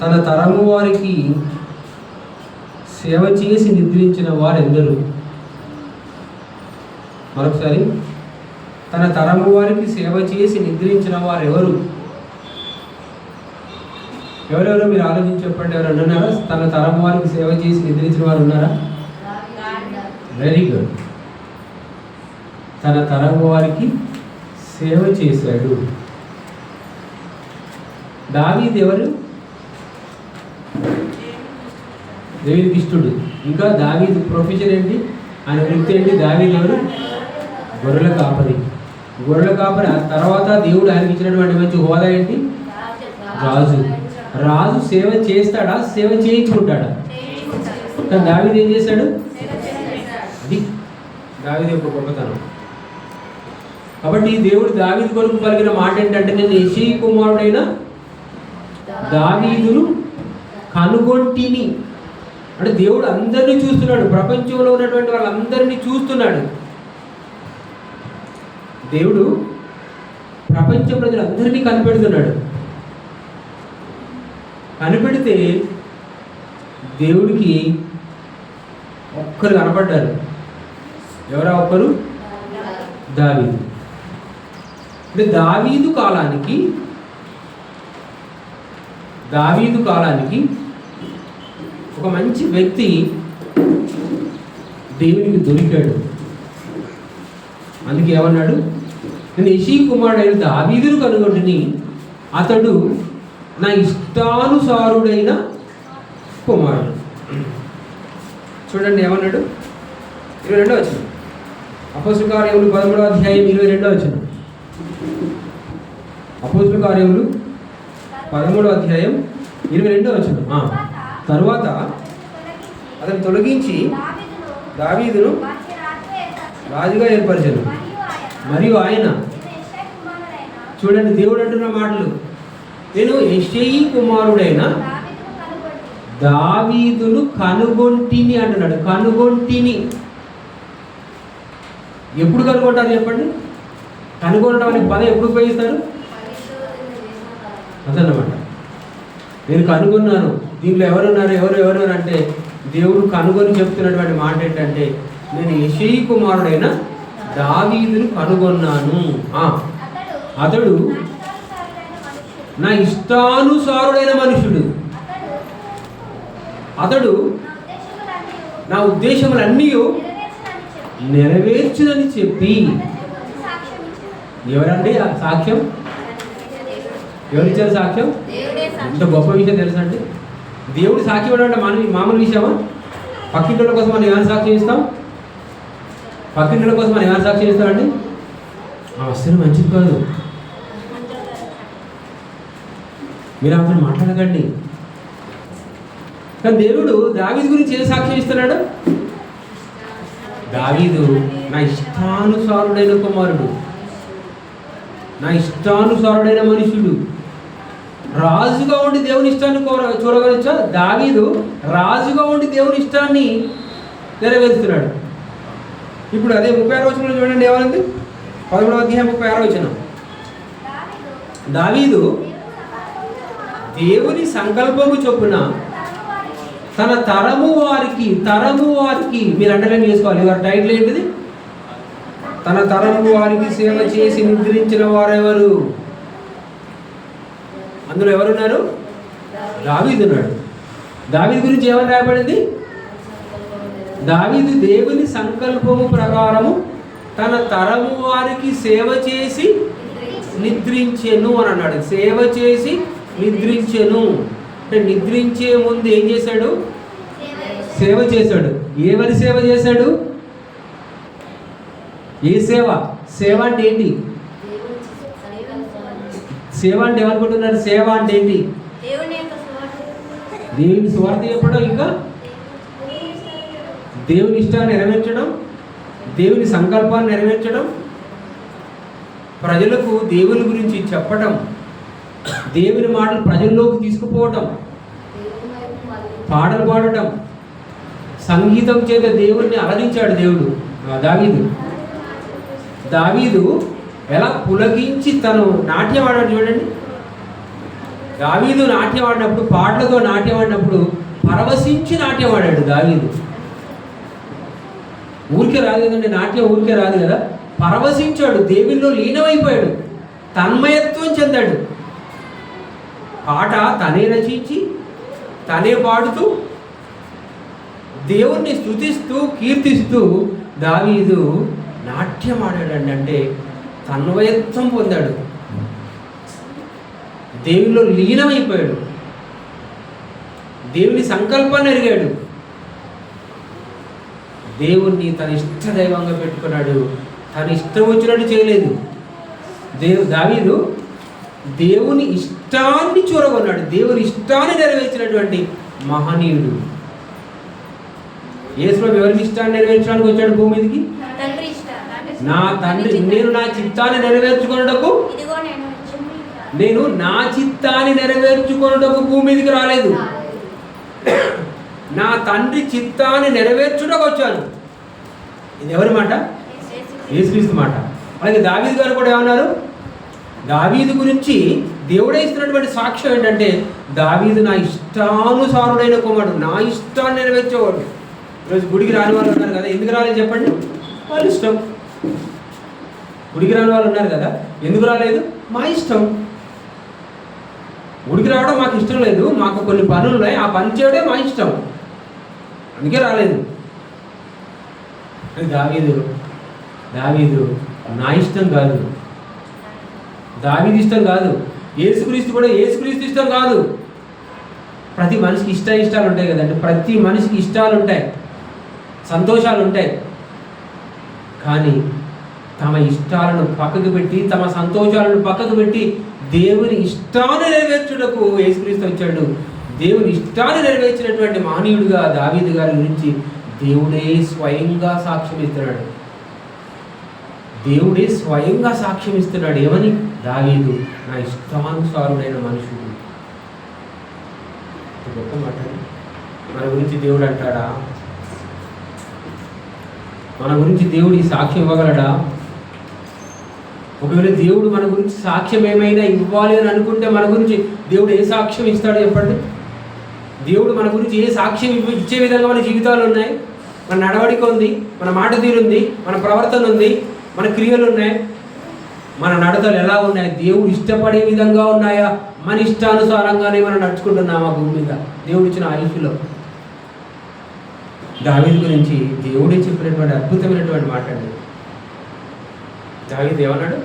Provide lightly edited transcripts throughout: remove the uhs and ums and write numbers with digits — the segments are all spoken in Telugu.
తన తరము వారికి సేవ చేసి నిద్రించిన వారెందరూ. మరొకసారి, తన తరము వారికి సేవ చేసి నిద్రించిన వారెవరు? ఎవరెవరో మీరు ఆలోచించి చెప్పండి. ఎవరు ఉన్నారా తన తరము వారికి సేవ చేసి నిద్రించిన వారు ఉన్నారా? Very good. తన తరము వారికి సేవ చేశాడు. దావీదు ఎవరు? దేవునికి ఇష్టడు. ఇంకా దావీదు ప్రొఫెషన్ ఏంటి? ఆయన వృత్తి ఏంటి? దావీదు ఎవరు? గొర్రెల కాపరి. గొర్రెల కాపరి. ఆ తర్వాత దేవుడు ఆయనకి ఇచ్చినటువంటి మంచి హోదా ఏంటి? రాజు. రాజు సేవ చేస్తాడా? సేవ చేయించుకుంటాడా? కానీ దావీదు ఏం చేశాడు? అది దావీదు యొక్క గొప్పతనం. కాబట్టి దేవుడు దావీదు కొరకు పలికిన మాట ఏంటంటే, నేను యెషయి కుమారుడైన దావీదును కనుగొంటిని. అంటే దేవుడు అందరినీ చూస్తున్నాడు. ప్రపంచంలో ఉన్నటువంటి వాళ్ళందరినీ చూస్తున్నాడు. దేవుడు ప్రపంచ ప్రజలందరినీ కనిపెడుతున్నాడు. కనిపెడితే దేవుడికి ఒక్కరు కనపడ్డారు. ఎవరా ఒక్కరు? దావీదు. అంటే దావీదు కాలానికి ఒక మంచి వ్యక్తి దేవునికి దొరికాడు. అందుకే ఏమన్నాడు? నేను యెషయి కుమారుడైన దావీదును కనుగొంటిని, అతడు నా ఇష్టానుసారుడైన కుమారుడు. చూడండి ఏమన్నాడు? 22వ వచనం. అపోస్తలుల కార్యములు 13వ అధ్యాయం 22వ వచనం. అపోస్తలుల కార్యములు 13వ అధ్యాయం 22వ వచనం. తరువాత అతను తొలగించి దావీదును రాజుగా ఏర్పరిచాను. మరియు ఆయన, చూడండి దేవుడు అంటున్న మాటలు, నేను యెషయి కుమారుడైన దావీదును కనుగొంటిని అంటున్నాడు. కనుగొంటిని. ఎప్పుడు కనుగొంటారు చెప్పండి? కనుగొనడం అనే పదం ఎప్పుడు ఉపయోగిస్తారు? అదన్నమాట. నేను కనుగొన్నాను. దీంట్లో ఎవరున్నారు? ఎవరు అంటే దేవుడు కనుగొని చెప్తున్నటువంటి మాట ఏంటంటే, నేను యెషయి కుమారుడైన దావీదును కనుగొన్నాను. అతడు నా ఇష్టానుసారుడైన మనుషుడు. అతడు నా ఉద్దేశములన్నీ నెరవేర్చుదని చెప్పి. ఎవరండి ఆ సాక్ష్యం? ఎవరిచ్చారు సాక్ష్యం? ఎంత గొప్ప విషయం తెలుసా అండి? దేవుడు సాక్ష్యం ఇవ్వడం అంటే మామూలు విషయమా? పక్కింటి కోసం మనం ఏమైనా సాక్ష్యం ఇస్తాం? పక్కింటి కోసం మనం ఏమైనా సాక్ష్యం ఇస్తామండి? అస్సలు మంచిది కాదు. మీరు అతను మాట్లాడకండి. కానీ దేవుడు దావీదు గురించి ఏం సాక్ష్యం ఇస్తున్నాడు? దావీదు నా ఇష్టానుసారుడైన కుమారుడు, నా ఇష్టానుసారుడైన మనుషుడు. రాజుగా ఉండి దేవుని ఇష్టాన్ని చూడగలచ్చా? దావీదు రాజుగా ఉండి దేవుని ఇష్టాన్ని నెరవేరుస్తున్నాడు. ఇప్పుడు అదే 36వ వచనంలో చూడండి ఏమైంది? 13వ అధ్యాయం 36వ వచనం. దావీదు దేవుని సంకల్పము చొప్పున తన తరము వారికి మీరు అండర్లైన్ చేసుకోవాలి. వారి టైటిల్ ఏంటిది? తన తరము వారికి సేవ చేసి నిద్రించిన వారెవరు? అందులో ఎవరున్నారు? దావీదు ఉన్నాడు. దావీదు గురించి ఏమని రాయబడింది? దావీదు దేవుని సంకల్పము ప్రకారము తన తరము వారికి సేవ చేసి నిద్రించెను అని అన్నాడు. సేవ చేసి నిద్రించెను అంటే నిద్రించే ముందు ఏం చేశాడు? సేవ చేశాడు. ఎవరి సేవ చేశాడు? ఏ సేవ? సేవ అంటే ఏంటి? సేవ అంటే ఏమనుకుంటున్నారు? సేవ అంటే ఏంటి? దేవుని సువార్త చెప్పడం, ఇంకా దేవుని ఇష్టాన్ని నెరవేర్చడం, దేవుని సంకల్పాన్ని నెరవేర్చడం, ప్రజలకు దేవుని గురించి చెప్పడం, దేవుని మాటలు ప్రజల్లోకి తీసుకుపోవటం, పాటలు పాడటం, సంగీతం చేత దేవుణ్ణి అలరించాడు దేవుడు. దావీదు ఎలా పులకించి తను నాట్యం ఆడాడు చూడండి. దావీదు నాట్యం ఆడినప్పుడు, పాటలతో నాట్యం ఆడినప్పుడు పరవశించి నాట్యం ఆడాడు దావీదు. ఊరికే రాదు కదండి నాట్యం, ఊరికే రాదు కదా. పరవశించాడు, దేవుల్లో లీనమైపోయాడు, తన్మయత్వం చెందాడు. పాట తనే రచించి తనే పాడుతూ దేవుణ్ణి స్తుతిస్తూ కీర్తిస్తూ దావీదు నాట్యం ఆడాడండి. అంటే తన్మయత్వం పొందాడు, దేవుల్లో లీనమైపోయాడు, దేవుని సంకల్పాన్ని ఎరిగాడు, దేవుణ్ణి తన ఇష్ట దైవంగా పెట్టుకున్నాడు. తన ఇష్టం వచ్చినట్టు చేయలేదు. దావీదు దేవుని ఇష్టాన్ని చూరగొన్నాడు, దేవుని ఇష్టాన్ని నెరవేర్చినటువంటి మహనీయుడు. యేసుప్రభు ఎవరి ఇష్టాన్ని నెరవేర్చడానికి వచ్చాడు భూమి మీదకి? నా తండ్రి, నేను నా చిత్తాన్ని నెరవేర్చుకున్నటకు, నేను నా చిత్తాన్ని నెరవేర్చుకున్నటకు భూమి మీదకి రాలేదు, నా తండ్రి చిత్తాన్ని నెరవేర్చుటకు వచ్చాను. ఇది ఎవరి మాట? యేసుక్రీస్తు మాట. అలాగే దావీదు గారు కూడా ఏమన్నారు? దావీదు గురించి దేవుడే ఇస్తున్నటువంటి సాక్ష్యం ఏంటంటే, దావీదు నా ఇష్టానుసారుడైన కుమారుడు, నా ఇష్టాన్ని నెరవేర్చేవాడు. ఈరోజు గుడికి రాని వాళ్ళు ఉన్నారు కదా, ఎందుకు రాలేదు చెప్పండి? వాళ్ళ ఇష్టం. గుడికి రాని వాళ్ళు ఉన్నారు కదా, ఎందుకు రాలేదు? మా ఇష్టం. గుడికి రావడం మాకు ఇష్టం లేదు, మాకు కొన్ని పనులు ఉన్నాయి, ఆ పని చేయడే మా ఇష్టం, అందుకే రాలేదు. దావీదు నా ఇష్టం కాదు, దావీదు ఇష్టం కాదు, యేసుక్రీస్తు కూడా యేసుక్రీస్తు ఇష్టం కాదు. ప్రతి మనిషికి ఇష్టాలు ఉంటాయి కదండి, ప్రతి మనిషికి ఇష్టాలు ఉంటాయి, సంతోషాలు ఉంటాయి. కానీ తమ ఇష్టాలను పక్కకు పెట్టి, తమ సంతోషాలను పక్కకు పెట్టి దేవుని ఇష్టాన్ని నెరవేర్చుటకు యేసుక్రీస్తు వచ్చాడు. దేవుని ఇష్టాన్ని నెరవేర్చినటువంటి మహనీయుడిగా దావీదు గారి గురించి దేవుడే స్వయంగా సాక్ష్యం ఇస్తున్నాడు. దేవుడే స్వయంగా సాక్ష్యం ఇస్తున్నాడు. ఏమని? దావీదు నా ఇష్టానుసారుడైన మనుషుడు. గొప్ప మాట. మన గురించి దేవుడు అంటాడా? మన గురించి దేవుడు ఈ సాక్ష్యం ఇవ్వగలడా? ఒకవేళ దేవుడు మన గురించి సాక్ష్యం ఏమైనా ఇవ్వాలి అని అనుకుంటే మన గురించి దేవుడు ఏ సాక్ష్యం ఇస్తాడో చెప్పండి? దేవుడు మన గురించి ఏ సాక్ష్యం ఇచ్చే విధంగా మన జీవితాలు ఉన్నాయి, మన నడవడిక ఉంది, మన మాట తీరుంది, మన ప్రవర్తన ఉంది, మన క్రియలు ఉన్నాయి, మన నడతలు ఎలా ఉన్నాయి, దేవుడు ఇష్టపడే విధంగా ఉన్నాయా, మన ఇష్టానుసారంగానే మనం నడుచుకుంటున్నామా భూమి మీద దేవుడు ఇచ్చిన ఆయుష్లో? దావీదు గురించి దేవుడే చెప్పినటువంటి అద్భుతమైనటువంటి మాట అండి. దావీదు ఏమన్నాడు?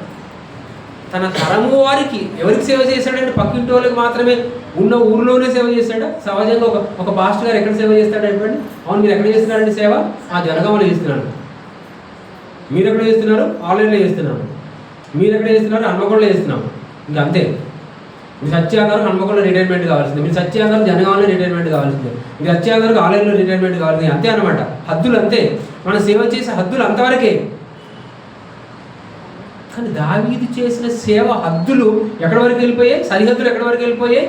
తన తరము వారికి ఎవరికి సేవ చేశాడంటే పక్కింటి వాళ్ళకి మాత్రమే ఉన్న ఊరిలోనే సేవ చేస్తాడా? సహజంగా ఒక పాస్టర్ గారు ఎక్కడ సేవ చేస్తాడు చెప్పండి? అవును, మీరు ఎక్కడ చేస్తున్నారండి సేవ? ఆ జనగామలో చేస్తున్నాను. మీరు ఎక్కడ చేస్తున్నారు? ఆన్లైన్లో చేస్తున్నాను. మీరు ఎక్కడ చేస్తున్నారు? హన్మకొండలో చేస్తున్నాము. ఇంకా అంతే. మీరు సత్యాగారు హన్మకొండలో రిటైర్మెంట్ కావాల్సింది, మీరు సత్యాగారు జనగామలో రిటైర్మెంట్ కావాల్సింది, మీరు సత్యాగారికి ఆన్లైన్లో రిటైర్మెంట్ కావాల్సింది, అంతే అనమాట. హద్దులు అంతే, మనం సేవ చేసే హద్దులు అంతవరకే. కానీ దావీదు చేసిన సేవ హద్దులు ఎక్కడి వరకు వెళ్ళిపోయాయి? సరిహద్దులు ఎక్కడి వరకు వెళ్ళిపోయాయి?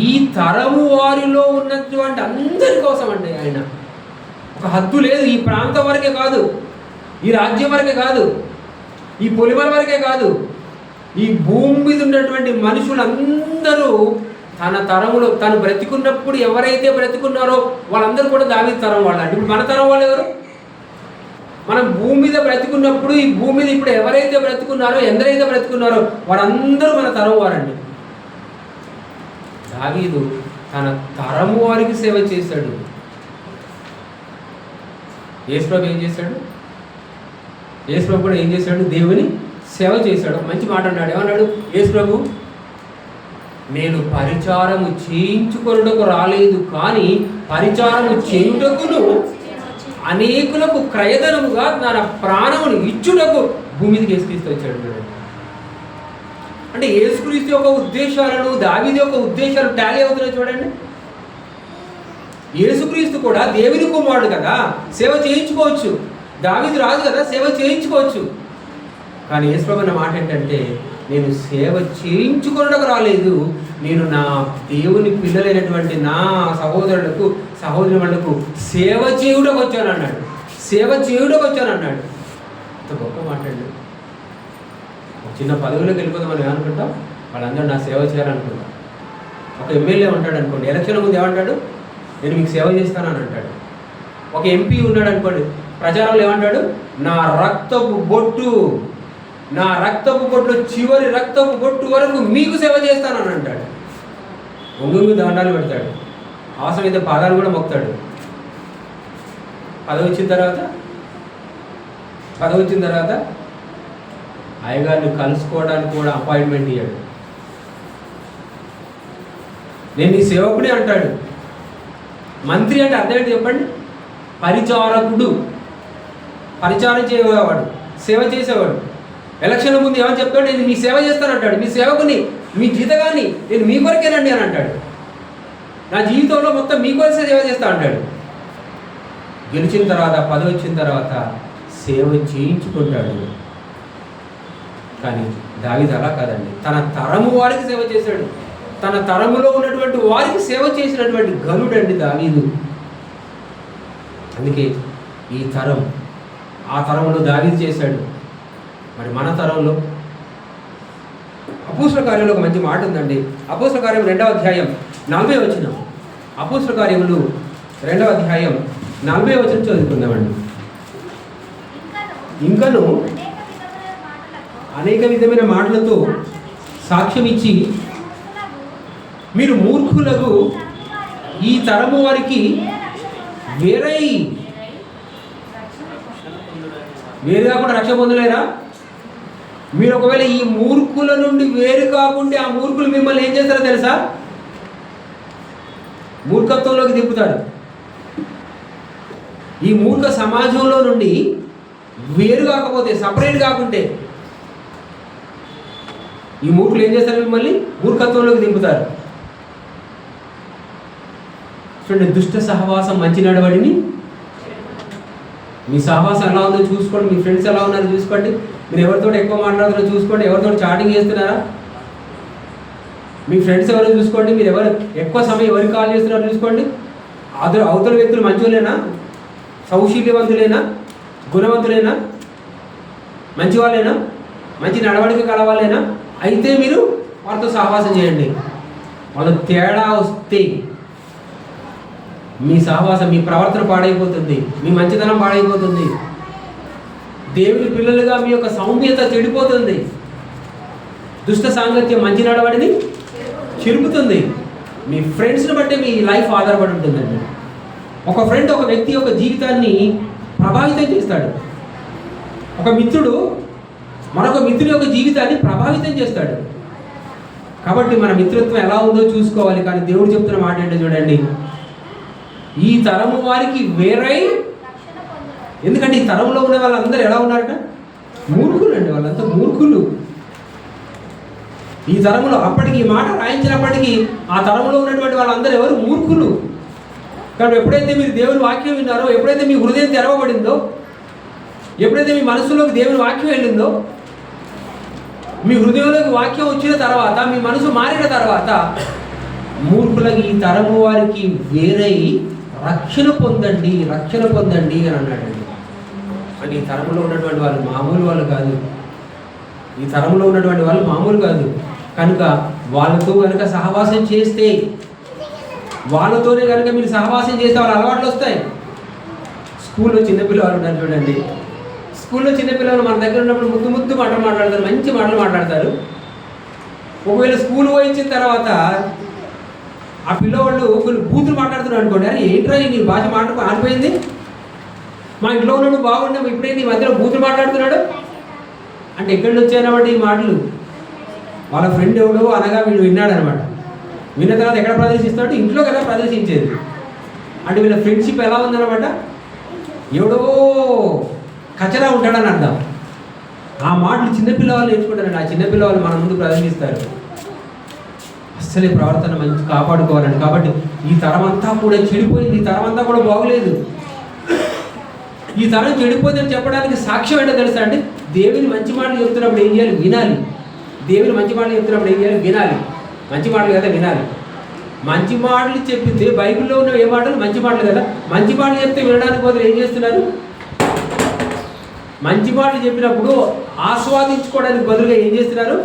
ఈ తరము వారిలో ఉన్నటువంటి అందరి కోసం అండి. ఆయన ఒక హద్దు లేదు. ఈ ప్రాంతం వరకే కాదు, ఈ రాజ్యం వరకే కాదు, ఈ పొలిమల వరకే కాదు, ఈ భూమి మీద ఉన్నటువంటి మనుషులందరూ తన తరములో తను బ్రతికున్నప్పుడు ఎవరైతే బ్రతికున్నారో వాళ్ళందరూ కూడా దావీదు తరం వాళ్ళు. అంటే ఇప్పుడు మన తరం వాళ్ళు ఎవరు? మనం భూమి మీద బ్రతికున్నప్పుడు, ఈ భూమి మీద ఇప్పుడు ఎవరైతే బ్రతికున్నారో, ఎందరైతే బ్రతికున్నారో వారందరూ మన తరం వారండి. దావీదు తన తరము వారికి సేవ చేశాడు. యేసుప్రభు ఏం చేశాడు? యేసుప్రభు కూడా ఏం చేశాడు? దేవుని సేవ చేశాడు. మంచి మాట అన్నాడు. ఏమన్నాడు యేసుప్రభు? నేను పరిచారము చేయించుకొనుటకు రాలేదు, కానీ పరిచారము చేయుటకును అనేకులకు క్రయధనముగా తన ప్రాణమును ఇచ్చుటకు భూమి మీదకి యేసుక్రీస్తు వచ్చాడు. అంటే యేసుక్రీస్తు యొక్క ఉద్దేశాలను దావీదు యొక్క ఉద్దేశాలు టాలీ అవుతున్నాయి చూడండి. యేసుక్రీస్తు కూడా దేవుని కుమారుడు కదా, సేవ చేయించుకోవచ్చు. దావీదు రాజు కదా, సేవ చేయించుకోవచ్చు. కానీ యేసుప్రభు అన్న మాట ఏంటంటే, నేను సేవ చేయించుకోవడానికి రాలేదు, నేను నా దేవుని పిల్లలైనటువంటి నా సహోదరులకు సహోదరులకు సేవ చేయుటకు వచ్చాను అన్నాడు. సేవ చేయుటకు వచ్చాను అన్నాడు. అంత గొప్ప మాట అండి. చిన్న పదవిలోకి వెళ్ళిపోతే మనం ఏమనుకుంటాం? వాళ్ళందరూ నా సేవ చేయాలనుకుంటారు. ఒక ఎమ్మెల్యే ఉంటాడు అనుకోండి, ఎలక్షన్ ముందు ఏమంటాడు, నేను మీకు సేవ చేస్తానని అంటాడు. ఒక ఎంపీ ఉన్నాడు అనుకోండి, ప్రచారంలో ఏమంటాడు, నా రక్తపు బొట్టు చివరి రక్తపు బొట్టు వరకు మీకు సేవ చేస్తానని అంటాడు. ఒంగు దండాలు పెడతాడు, అవసరమైతే పాదాలు కూడా మొక్కుతాడు. పదవి వచ్చిన తర్వాత అయ్యగారిని కలుసుకోవడానికి కూడా అపాయింట్మెంట్ ఇయ్యాడు. నేను నీ సేవకుడే అంటాడు. మంత్రి అంటే అర్థం ఏంటి చెప్పండి? పరిచారకుడు, పరిచారం చేయవాడు, సేవ చేసేవాడు. ఎలక్షన్ ముందు ఏమని చెప్తాడు, నేను మీ సేవ చేస్తానంటాడు. మీ సేవకుని, మీ జీతగాన్ని నేను మీ కొరకేనండి అని అంటాడు. నా జీవితంలో మొత్తం మీ కొరకే సేవ చేస్తా అంటాడు. గెలిచిన తర్వాత, పదవి వచ్చిన తర్వాత సేవ చేయించుకుంటాడు. కానీ దావీదు అలా కాదండి, తన తరము వారికి సేవ చేశాడు. తన తరములో ఉన్నటువంటి వారికి సేవ చేసినటువంటి ఘనుడండి దావీదు. అందుకే ఈ తరం, ఆ తరంలో దావీదు చేశాడు. మరి మన తరంలో అపోస్తల కార్యంలో ఒక మంచి మాట ఉందండి. అపోస్తల కార్యం 2వ అధ్యాయం 40వ వచనం. అపోస్తల కార్యములు 2వ అధ్యాయం 40వ వచనం చదువుకుందామండి. ఇంకను అనేక విధమైన మాటలతో సాక్ష్యం ఇచ్చి, మీరు మూర్ఖులకు ఈ తరము వారికి వేరు కాకుండా రక్షణ పొందలేరా? మీరు ఒకవేళ ఈ మూర్ఖుల నుండి వేరు కాకుండా ఆ మూర్ఖులు మిమ్మల్ని ఏం చేస్తారో తెలుసా? మూర్ఖత్వంలోకి దింపుతాడు. ఈ మూర్ఖ సమాజంలో నుండి వేరు కాకపోతే, సపరేట్ కాకుంటే ఈ మూర్ఖులు ఏం చేస్తారు? మిమ్మల్ని మూర్ఖత్వంలోకి దింపుతారు. చూడండి, దుష్ట సహవాసం మంచి నడవడిని. మీ సహవాసం ఎలా ఉందో చూసుకోండి. మీ ఫ్రెండ్స్ ఎలా ఉన్నారో చూసుకోండి. మీరు ఎవరితో ఎక్కువ మాట్లాడుతున్నారో చూసుకోండి. ఎవరితో చాటింగ్ చేస్తున్నారా, మీ ఫ్రెండ్స్ ఎవరో చూసుకోండి. మీరు ఎక్కువ సమయం ఎవరికి కాల్ చేస్తున్నారో చూసుకోండి. అవతల వ్యక్తులు మంచివాళ్ళేనా, సౌశీల్యవంతులేనా, గుణవంతులేనా, మంచివాళ్ళేనా, మంచి నడవడిక కలవాలేనా? అయితే మీరు వారితో సహవాసం చేయండి. వాళ్ళ తేడా వస్తే మీ సహవాసం, మీ ప్రవర్తన పాడైపోతుంది, మీ మంచితనం పాడైపోతుంది. దేవుని పిల్లలుగా మీ యొక్క సౌమ్యత చెడిపోతుంది. దుష్ట సాంగత్యం మంచి నడవడిని చెరుపుతుంది. మీ ఫ్రెండ్స్ని బట్టి మీ లైఫ్ ఆధారపడి ఉంటుందండి. ఒక ఫ్రెండ్ ఒక వ్యక్తి యొక్క జీవితాన్ని ప్రభావితం చేస్తాడు. ఒక మిత్రుడు మరొక మిత్రుడి యొక్క జీవితాన్ని ప్రభావితం చేస్తాడు. కాబట్టి మన మిత్రత్వం ఎలా ఉందో చూసుకోవాలి. కానీ దేవుడు చెప్తున్న మాట ఏంటో చూడండి, ఈ తరము వారికి వేరై. ఎందుకంటే ఈ తరంలో ఉన్న వాళ్ళందరూ ఎలా ఉన్నారట? మూర్ఖులు అండి. వాళ్ళంతా మూర్ఖులు. ఈ తరములో అప్పటికి ఈ మాట రాయించినప్పటికీ ఆ తరంలో ఉన్నటువంటి వాళ్ళందరూ ఎవరు? మూర్ఖులు. కాబట్టి ఎప్పుడైతే మీరు దేవుని వాక్యం విన్నారో, ఎప్పుడైతే మీ హృదయం తెరవబడిందో, ఎప్పుడైతే మీ మనసులోకి దేవుని వాక్యం వెళ్ళిందో, మీ హృదయంలోకి వాక్యం వచ్చిన తర్వాత, మీ మనసు మారిన తర్వాత, మూర్ఖులకి ఈ తరము వారికి వేరై రక్షణ పొందండి అని అన్నాడండి. అంటే ఈ తరంలో ఉన్నటువంటి వాళ్ళు మామూలు వాళ్ళు కాదు. ఈ తరంలో ఉన్నటువంటి వాళ్ళు మామూలు కాదు. కనుక వాళ్ళతో కనుక సహవాసం చేస్తే, వాళ్ళతోనే కనుక మీరు సహవాసం చేస్తే వాళ్ళ అలవాట్లు వస్తాయి. స్కూల్లో చిన్నపిల్లలు ఉన్నారు చూడండి. స్కూల్లో చిన్నపిల్లలు మన దగ్గర ఉన్నప్పుడు ముద్దు మాటలు మాట్లాడతారు, మంచి మాటలు మాట్లాడతారు. ఒకవేళ స్కూల్ పోయించిన తర్వాత ఆ పిల్లవాళ్ళు కొన్ని బూతులు మాట్లాడుతున్నారు అనుకోండి, అరే ఏంట్రా నీ భాష ఆడిపోయింది, మా ఇంట్లో ఉన్నాడు బాగుండే, ఇప్పుడే నీ మధ్యలో బూతులు మాట్లాడుతున్నాడు అంటే ఎక్కడి నుంచి వచ్చాయన్నమాట ఈ మాటలు? వాళ్ళ ఫ్రెండ్ ఎవడో అనగా వీడు విన్నాడు అనమాట. విన్న తర్వాత ఎక్కడ ప్రదర్శిస్తాడు? ఇంట్లో కదా ప్రదర్శించేది. అంటే వీళ్ళ ఫ్రెండ్షిప్ ఎలా ఉందన్నమాట, ఎవడో కచరా ఉంటాడని అర్థం. ఆ మాటలు చిన్నపిల్లవాళ్ళు నేర్చుకుంటారండి. ఆ చిన్నపిల్లవాళ్ళు మన ముందు ప్రదర్శిస్తారు. అస్సలే ప్రవర్తన మంచి కాపాడుకోవాలండి. కాబట్టి ఈ తరం అంతా కూడా చెడిపోయింది, ఈ తరం అంతా కూడా బాగోలేదు. ఈ తరం చెడిపోయిందని చెప్పడానికి సాక్ష్యం ఏంటో తెలుసా అండి? దేవుని మంచి మాటలు చెప్తున్నప్పుడు ఏం చేయాలి? వినాలి. దేవుని మంచి మాటలు చెప్తున్నప్పుడు ఏం చేయాలి? వినాలి. మంచి మాటలు కదా వినాలి. మంచి మాటలు చెప్పితే బైబిల్లో ఉన్న ఏ మాటలు? మంచి మాటలు కదా. మంచి మాటలు చెప్తే వినడానికి బదులు ఏం చేస్తున్నారు? మంచి మాటలు చెప్పినప్పుడు ఆస్వాదించుకోవడానికి బదులుగా ఏం చేస్తున్నారు?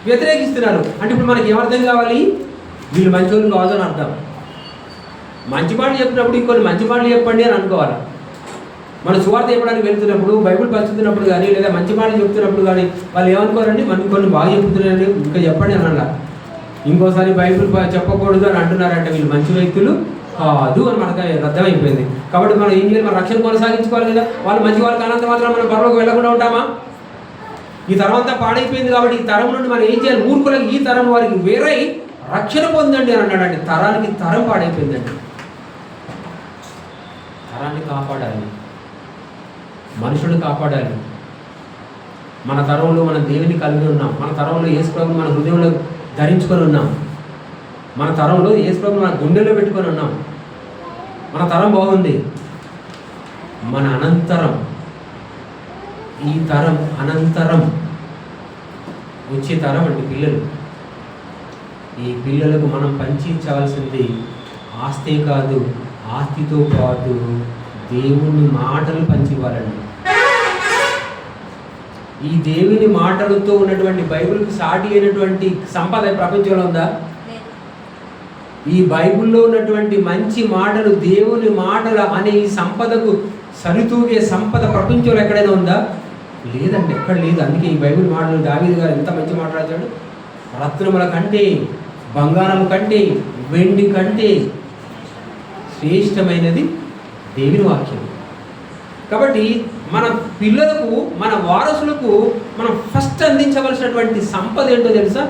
వ్యతిరేకిస్తున్నారు. అంటే ఇప్పుడు మనకి ఏమర్థం కావాలి? వీళ్ళు మంచోళ్ళు కాదు అని అర్థం. మంచి మాటలు చెప్పినప్పుడు ఇంకొన్ని మంచి మాటలు చెప్పండి అని అనుకోవాలి. మన సువార్త చెప్పడానికి వెళ్తున్నప్పుడు, బైబిల్ పంచుతున్నప్పుడు కానీ, లేదా మంచి మాటలు చెప్తున్నప్పుడు కానీ వాళ్ళు ఏమనుకోరండి, మనకి కొన్ని బాగా చెప్తున్నారని ఇంకా చెప్పండి అని అలా. ఇంకోసారి బైబిల్ చెప్పకూడదు అని అంటున్నారంటే వీళ్ళు మంచి వ్యక్తులు కాదు అని మనకు అర్థమైపోయింది. కాబట్టి మనం ఏం చేయాలి? మన రక్షణ కొనసాగించుకోవాలి కదా. వాళ్ళు మంచి వాళ్ళకి అనంత మాత్రం మనం పరలోకి వెళ్ళకుండా ఉంటామా? ఈ తరం అంతా పాడైపోయింది కాబట్టి ఈ తరం నుండి మనం ఏం చేయాలి? మూర్ఖులకు ఈ తరం వారికి వేరే రక్షణ పొందండి అని అన్నాడండి. తరానికి తరం పాడైపోయిందండి. తరాన్ని కాపాడాలి, మనుషులు కాపాడాలి. మన తరంలో మనం దేవుని కలిగి ఉన్నాం. మన తరంలో యేసు ప్రభువుని మన హృదయంలో ధరించుకొని ఉన్నాం. మన తరంలో యేసు ప్రభువుని మన గుండెల్లో పెట్టుకొని ఉన్నాం. మన తరం బాగుంది. మన అనంతరం, ఈ తరం అనంతరం వచ్చే తరం అంటే పిల్లలు. ఈ పిల్లలకు మనం పంచించాల్సింది ఆస్తే కాదు, ఆస్తితో పాటు దేవుని మాటలు పంచివ్వాలండి. ఈ దేవుని మాటలతో ఉన్నటువంటి బైబిల్కి సాటి అయినటువంటి సంపద ప్రపంచంలో ఉందా? ఈ బైబిల్లో ఉన్నటువంటి మంచి మాటలు, దేవుని మాటలు అనే ఈ సంపదకు సరితూగే సంపద ప్రపంచంలో ఎక్కడైనా ఉందా? లేదండి, ఎక్కడ లేదు. అందుకే ఈ బైబిల్ మాటలు దావీదు గారు ఎంత మంచి మాట్లాడతాడు. రత్నముల కంటే, బంగారం కంటే, వెండి కంటే శ్రేష్టమైనది దేవుని వాక్యం. కాబట్టి మన పిల్లలకు, మన వారసులకు మనం ఫస్ట్ అందించవలసినటువంటి సంపద ఏంటో తెలుసా?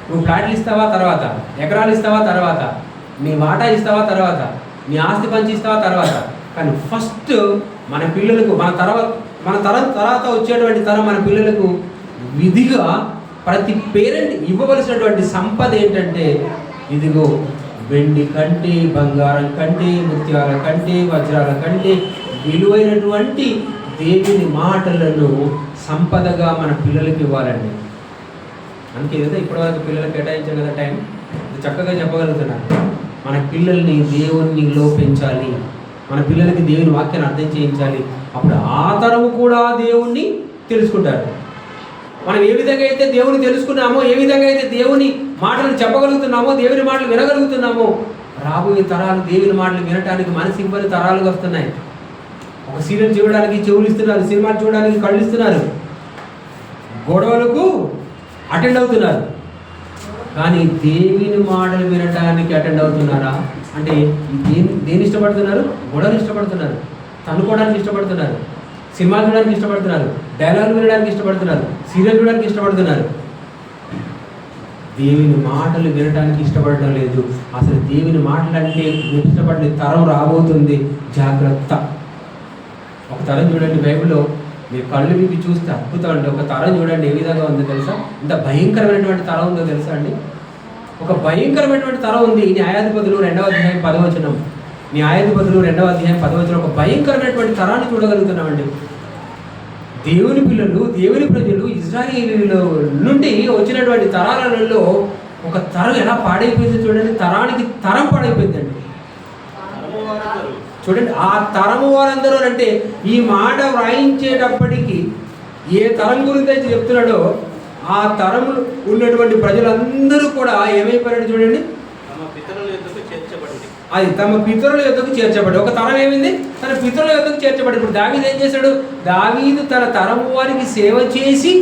నువ్వు ఫ్లాట్లు ఇస్తావా తర్వాత, ఎకరాలు ఇస్తావా తర్వాత, నీ వాటా ఇస్తావా తర్వాత, నీ ఆస్తి పంచి ఇస్తావా తర్వాత, కానీ ఫస్ట్ మన పిల్లలకు, మన తరం తర్వాత వచ్చేటువంటి తరం మన పిల్లలకు విధిగా ప్రతి పేరెంట్ ఇవ్వవలసినటువంటి సంపద ఏంటంటే, ఇదిగో వెండి కంటే, బంగారం కంటే, ముత్యాల కంటే, వజ్రాల కంటే విలువైనటువంటి దేవుని మాటలను సంపదగా మన పిల్లలకి ఇవ్వాలండి. అందుకే కదా ఇప్పటివరకు పిల్లలకు కేటాయించాం కదా టైం, చక్కగా చెప్పగలుగుతున్నాను. మన పిల్లల్ని దేవునిలో పెంచాలి, మన పిల్లలకి దేవుని వాక్యాన్ని అర్థం చేయించాలి. అప్పుడు ఆ తరము కూడా దేవుణ్ణి తెలుసుకుంటారు. మనం ఏ విధంగా అయితే దేవుని తెలుసుకున్నామో, ఏ విధంగా అయితే దేవుని మాటలు చెప్పగలుగుతున్నామో, దేవుని మాటలు వినగలుగుతున్నామో, రాబోయే తరాలు దేవుని మాటలు వినటానికి మనసు ఇవ్వని తరాలుగా వస్తున్నాయి. ఒక సీరియల్ చూడడానికి చెవులు ఇస్తున్నారు, సినిమాలు చూడడానికి కళ్ళు ఇస్తున్నారు, గొడవలకు అటెండ్ అవుతున్నారు. కానీ దేవుని మాటలు వినటానికి అటెండ్ అవుతున్నారా అంటే దేని ఇష్టపడుతున్నారు? గొడవలు ఇష్టపడుతున్నారు, తనుకోవడానికి ఇష్టపడుతున్నారు, సినిమాలు చూడడానికి ఇష్టపడుతున్నారు, డైలాగులు వినడానికి ఇష్టపడుతున్నారు, సీరియల్ చూడడానికి ఇష్టపడుతున్నారు. దేవుని మాటలు వినడానికి ఇష్టపడటం లేదు. అసలు దేవుని మాటలు అంటే ఇష్టపడే తరం రాబోతుంది, జాగ్రత్త. ఒక తరం చూడండి, బైబిల్లో మీరు కళ్ళు విప్పి చూస్తే అద్భుతం అండి. ఒక తరం చూడండి ఏ విధంగా ఉందో తెలుసా? ఇంత భయంకరమైనటువంటి తరం ఉందో తెలుసా అండి? ఒక భయంకరమైనటువంటి తరం ఉంది. న్యాయాధిపతులు 2వ అధ్యాయం 10వ వచనం, న్యాయాధిపతులు 2వ అధ్యాయం 10వ వచనం. ఒక భయంకరమైనటువంటి తరాన్ని చూడగలుగుతున్నామండి. దేవుని పిల్లలు, దేవుని ప్రజలు, ఇజ్రాయేలీల నుండి వచ్చినటువంటి తరాలలో ఒక తరం ఎలా పాడైపోయింది చూడండి. తరానికి తరం పాడైపోయిందండి. చూడండి, ఆ తరము వారందరూ అంటే ఈ మాట వ్రాయించేటప్పటికి ఏ తరం గురించి అయితే చెప్తున్నాడో ఆ తరములు ఉన్నటువంటి ప్రజలందరూ కూడా ఏమైపోయాడు చూడండి, అది తమ పితరుల యొద్దకు చేర్చబడి. ఒక తరం ఏమైంది? తన పితరుల యొద్దకు చేర్చబడి. ఇప్పుడు దావీదు ఏం చేశాడు? దావీదు తన తరము వారికి సేవ చేసి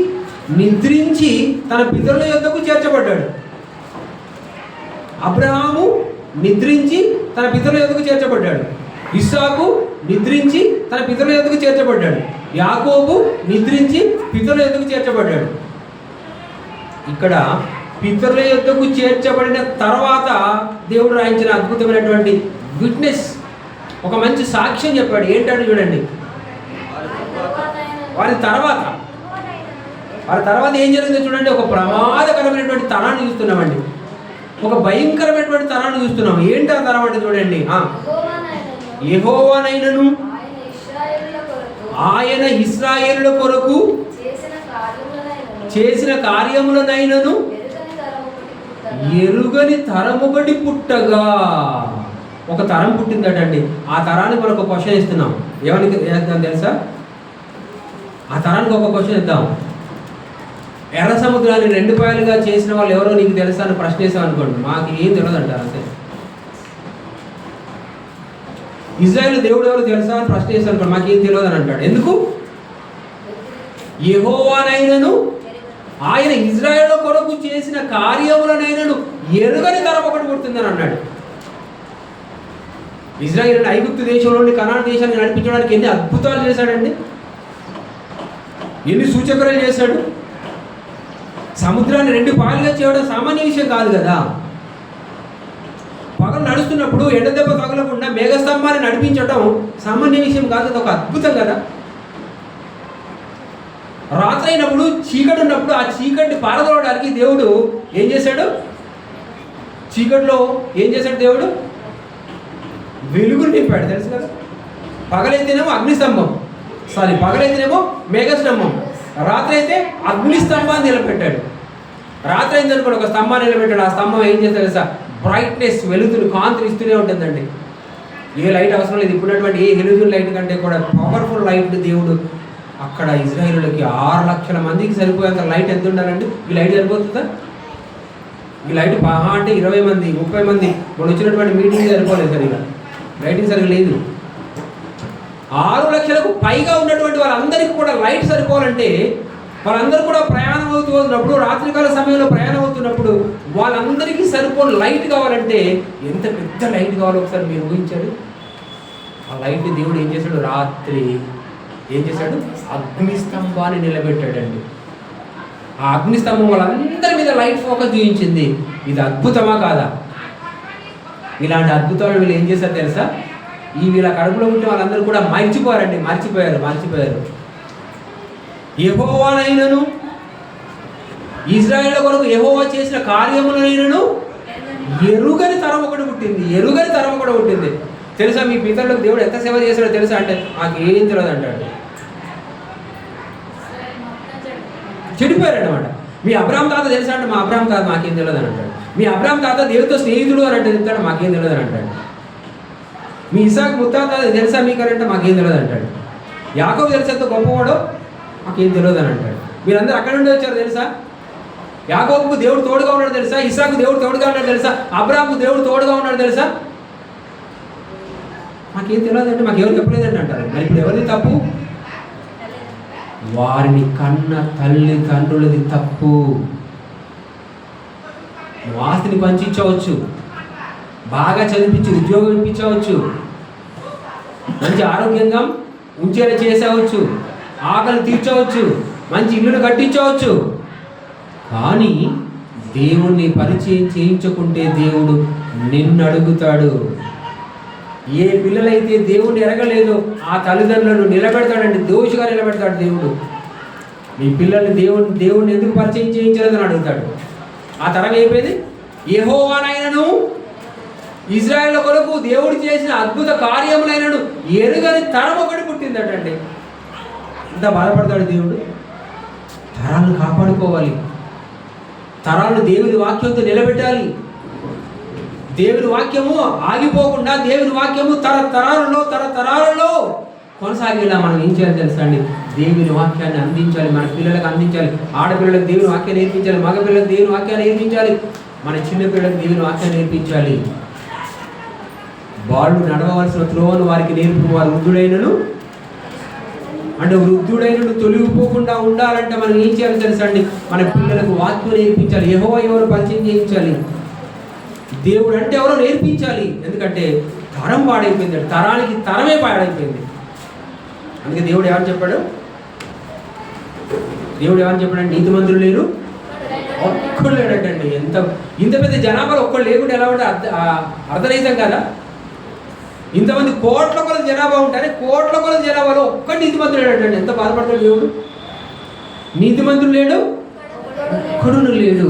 నిద్రించి తన పితరుల యొద్దకు చేర్చబడ్డాడు. అబ్రహాము నిద్రించి తన పితరుల యొద్దకు చేర్చబడ్డాడు. ఇస్సాకు నిద్రించి తన పితరుల యొద్దకు చేర్చబడ్డాడు. యాకోబు నిద్రించి పితరుల యొద్దకు చేర్చబడ్డాడు. ఇక్కడ పితరుల యొద్దకు చేర్చబడిన తర్వాత దేవుడు రాయించిన అద్భుతమైనటువంటి విట్నెస్, ఒక మంచి సాక్ష్యం చెప్పాడు. ఏంటంటే చూడండి, వారి తర్వాత ఏం జరిగిందో చూడండి. ఒక ప్రమాదకరమైనటువంటి తరాన్ని చూస్తున్నామండి, ఒక భయంకరమైనటువంటి తరాన్ని చూస్తున్నాం. ఏంటి ఆ తరం అంటే చూడండి, యెహోవానైనను ఆయన ఇశ్రాయేలుల కొరకు చేసిన కార్యములనైనను ఎరుగని తరం ఒకటి పుట్టగా. ఒక తరం పుట్టిందటండి. ఆ తరానికి మనం ఒక క్వశ్చన్ ఇస్తున్నాం. ఏమని వేద్దాం తెలుసా? ఆ తరానికి ఒక క్వశ్చన్ ఇద్దాం. ఎర్ర సముద్రాన్ని 2 పాయలుగా చేసిన వాళ్ళు ఎవరో నీకు తెలుసా అని ప్రశ్న వేసాం అనుకోండి, మాకు ఏం తెలియదు అంటారు అంతే. ఇజ్రాయేల్ దేవుడు ఎవరు తెలుసా అని ప్రశ్న వేసాను అనుకోండి, మాకేం తెలియదు అని అంటాడు. ఎందుకు? యెహోవానైనను ఆయన ఇజ్రాయేల్ కొరకు చేసిన కార్యములనైనను ఎరుగని తరం ఒకటి పుడుతుందని అన్నాడు. ఇజ్రాయేల్ ఐగుప్తు దేశంలో నుండి కనాను దేశాన్ని నడిపించడానికి ఎన్ని అద్భుతాలు చేశాడండి, ఎన్ని సూచక్రియలు చేశాడు. సముద్రాన్ని 2 పాయలుగా చేయడం సామాన్య విషయం కాదు కదా. పగలు నడుస్తున్నప్పుడు ఎండ దెబ్బ తగలకుండా మేఘస్తంభాన్ని నడిపించడం సామాన్య విషయం కాదు, అది ఒక అద్భుతం కదా. రాత్రి అయినప్పుడు చీకటి ఉన్నప్పుడు ఆ చీకటిని పారదోలడానికి దేవుడు ఏం చేశాడు? చీకటిలో ఏం చేశాడు దేవుడు? వెలుగును నింపాడు, తెలుసు కదా. పగలైతేనేమో అగ్నిస్తంభం, పగలైతేనేమో మేఘస్తంభం, రాత్రి అయితే అగ్నిస్తంభాన్ని నిలబెట్టాడు. రాత్రి అయిందనుకోండి ఒక స్తంభాన్ని నిలబెట్టాడు. ఆ స్తంభం ఏం చేస్తాడు తెలుసా? బ్రైట్నెస్, వెలుతురు, కాంతిని ఇస్తూనే ఉంటుందండి. ఏ లైట్ అవసరం లేదు. ఇప్పుడున్నటువంటి ఏ హెలిజన్ లైట్ కంటే కూడా పవర్ఫుల్ లైట్ దేవుడు అక్కడ ఇజ్రాయేలులకి 6 లక్షల మందికి సరిపోయేంత లైట్ ఎంత ఉండాలండి? ఈ లైట్ సరిపోతుందా? ఈ లైట్ బాగా అంటే 20 మంది 30 మంది మనం వచ్చినటువంటి మీటింగ్ సరిపోలేదు, సరిగా లైటింగ్ సరిగా లేదు. 6 లక్షలకు పైగా ఉన్నటువంటి వాళ్ళందరికీ కూడా లైట్ సరిపోవాలంటే, వాళ్ళందరూ కూడా ప్రయాణం అవుతున్నప్పుడు, రాత్రికాల సమయంలో ప్రయాణం అవుతున్నప్పుడు వాళ్ళందరికీ సరిపోని లైట్ కావాలంటే ఎంత పెద్ద లైట్ కావాలో ఒకసారి మీరు ఊహించారు. ఆ లైట్ దేవుడు ఏం చేశాడు? రాత్రి ఏం చేశాడు? అగ్నిస్తంభాన్ని నిలబెట్టాడండి. ఆ అగ్నిస్తంభం వాళ్ళందరి మీద లైట్ ఫోకస్ చూపించింది. ఇది అద్భుతమా కాదా? ఇలాంటి అద్భుతాలు వీళ్ళు ఏం చేశారు తెలుసా? ఈ వీళ్ళ కడుపులో ఉంటే వాళ్ళందరూ కూడా మర్చిపోయారు. యెహోవానైనను ఇజ్రాయేల్ కొరకు యెహోవా చేసిన కార్యములనైనను ఎరుగని తరం ఒకటి పుట్టింది. తెలుసా మీ పితరులకు దేవుడు ఎంత సేవ చేశాడో తెలుసా అంటే మాకేం తెలియదు అంటాడు. చెడిపోయారు అన్నమాట. మీ అబ్రాహాం తాత తెలుసా అంటే మా అబ్రాహాం తాత మాకేం తెలియదు అని అంటాడు. మీ అబ్రాహాం తాత దేవుడితో స్నేహితుడు అని అంటే చెప్తాడు, మాకేం తెలియదు అని అంటాడు. మీ ఇసాకు ముత్తాత తెలుసా మీకు అని అంటే మాకేం తెలియదు అంటాడు. యాకోబు తెలుసా ఎంత గొప్పవాడో, మాకేం తెలియదు అని అంటాడు. మీరందరూ అక్కడ నుండి వచ్చారు తెలుసా? యాకోబుకు దేవుడు తోడుగా ఉన్నాడు తెలుసా? ఇసాకు దేవుడు తోడుగా ఉన్నాడు తెలుసా? అబ్రాహాంకు దేవుడు తోడుగా ఉన్నాడు తెలుసా? మాకేం తెలియదంటే మాకెవరు చెప్పలేదండి అంటారు. మరి ఇప్పుడు ఎవరిది తప్పు? వారిని కన్న తల్లిదండ్రులది తప్పు. నువ్వు ఆస్తిని పంచించవచ్చు, బాగా చదివించి ఉద్యోగం ఇప్పించవచ్చు, మంచి ఆరోగ్యంగా ఉంచేలా చేసేవచ్చు, ఆకలి తీర్చవచ్చు, మంచి ఇల్లును కట్టించవచ్చు. కానీ దేవుణ్ణి పరిచయం చేయించుకుంటే దేవుడు నిన్ను అడుగుతాడు. ఏ పిల్లలైతే దేవుణ్ణి ఎరగలేదో ఆ తల్లిదండ్రులను నిలబెడతాడండి, దోషిగా నిలబెడతాడు దేవుడు. మీ పిల్లల్ని దేవుణ్ణి ఎందుకు పరిచయం చేయించలేదని అడుగుతాడు. ఆ తరం అయిపోయింది. యెహోవానైనను ఇజ్రాయేల్ కొరకు దేవుడు చేసిన అద్భుత కార్యములైనను ఎరుగని తరం ఒకటి పుట్టిందటండి. ఎంత బాధపడతాడు దేవుడు. తరాలను కాపాడుకోవాలి, తరాలను దేవుని వాక్యంతో నిలబెట్టాలి. దేవుని వాక్యము ఆగిపోకుండా దేవుని వాక్యము తరతరాలలో కొనసాగేలా మనం ఏం చేయాలి తెలుసా అండి? దేవుని వాక్యాన్ని అందించాలి, మన పిల్లలకు అందించాలి. ఆడపిల్లలకు దేవుని వాక్యాన్ని నేర్పించాలి, మగపిల్లలకు దేవుని వాక్యాన్ని నేర్పించాలి, మన చిన్న పిల్లలకు దేవుని వాక్యాన్ని నేర్పించాలి. వాళ్ళు నడవవలసిన త్రోవను వారికి నేర్పు వారు వృద్ధుడైనను తొలగిపోకుండా ఉండాలంటే మనం ఏం చేయాలి తెలుసా అండి? మన పిల్లలకు వాక్యం నేర్పించాలి, యెహోవా ఎవరు పరిచయం చేయించాలి, దేవుడు అంటే ఎవరో నేర్పించాలి. ఎందుకంటే తరం పాడైపోయింది, తరానికి తరమే పాడైపోయింది. అందుకే దేవుడు ఏమని చెప్పాడు? నీతిమంతులు లేరు, ఒక్కడు లేడటండి. ఇంత పెద్ద జనాభాలో ఒక్కడు లేకుండా ఎలా ఉంటే అర్థరహితం కదా. ఇంతమంది కోట్ల కొలది జనాభా ఉంటారే, కోట్ల కొలది జనాభాలో ఒక్కటి నీతిమంతుడు లేడటండి. ఎంత బాధపడతాడు దేవుడు. నీతిమంతుడు లేడు, ఒక్కడు లేడు.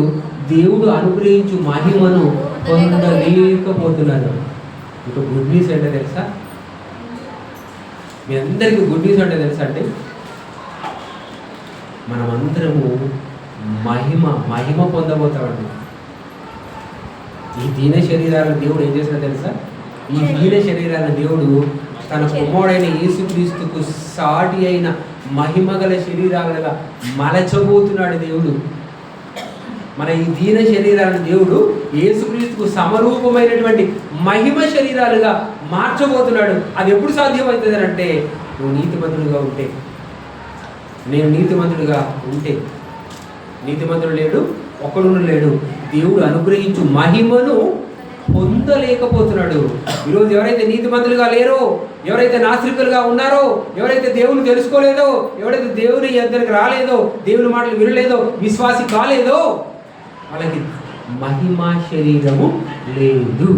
దేవుడు అనుగ్రహించు మహిమను పొందలేకపోతున్నాను. ఇక గుడ్ న్యూస్ అంటే తెలుసా? మీ అందరికీ గుడ్ న్యూస్ అంటే తెలుసా అండి? మనమందరము మహిమ పొందబోతామండి. ఈ దీన శరీరాలను దేవుడు ఏం చేసినా తెలుసా? ఈ దీన శరీరాలను దేవుడు తన కుమారుడైన యేసుక్రీస్తుకు సాటి అయిన మహిమగల శరీరాలుగా మలచబోతున్నాడు దేవుడు. మన ఈ దీన శరీరాలను దేవుడు యేసుక్రీస్తుకు సమరూపమైనటువంటి మహిమ శరీరాలుగా మార్చబోతున్నాడు. అది ఎప్పుడు సాధ్యమవుతుంది అంటే, నువ్వు నీతిమంతుడుగా ఉంటే, నేను నీతిమంతుడుగా ఉంటే. నీతిమంతుడు లేడు, ఒక్కడును లేడు. దేవుడు అనుగ్రహించు మహిమను పొందలేకపోతున్నాడు. ఈరోజు ఎవరైతే నీతిమంతులుగా లేరో, ఎవరైతే నాస్తికులుగా ఉన్నారో, ఎవరైతే దేవుని తెలుసుకోలేదో, ఎవరైతే దేవుని దగ్గరికి రాలేదో, దేవుని మాటలు వినలేదో, విశ్వాసి కాలేదో, వాళ్ళకి మహిమ శరీరము లేదు.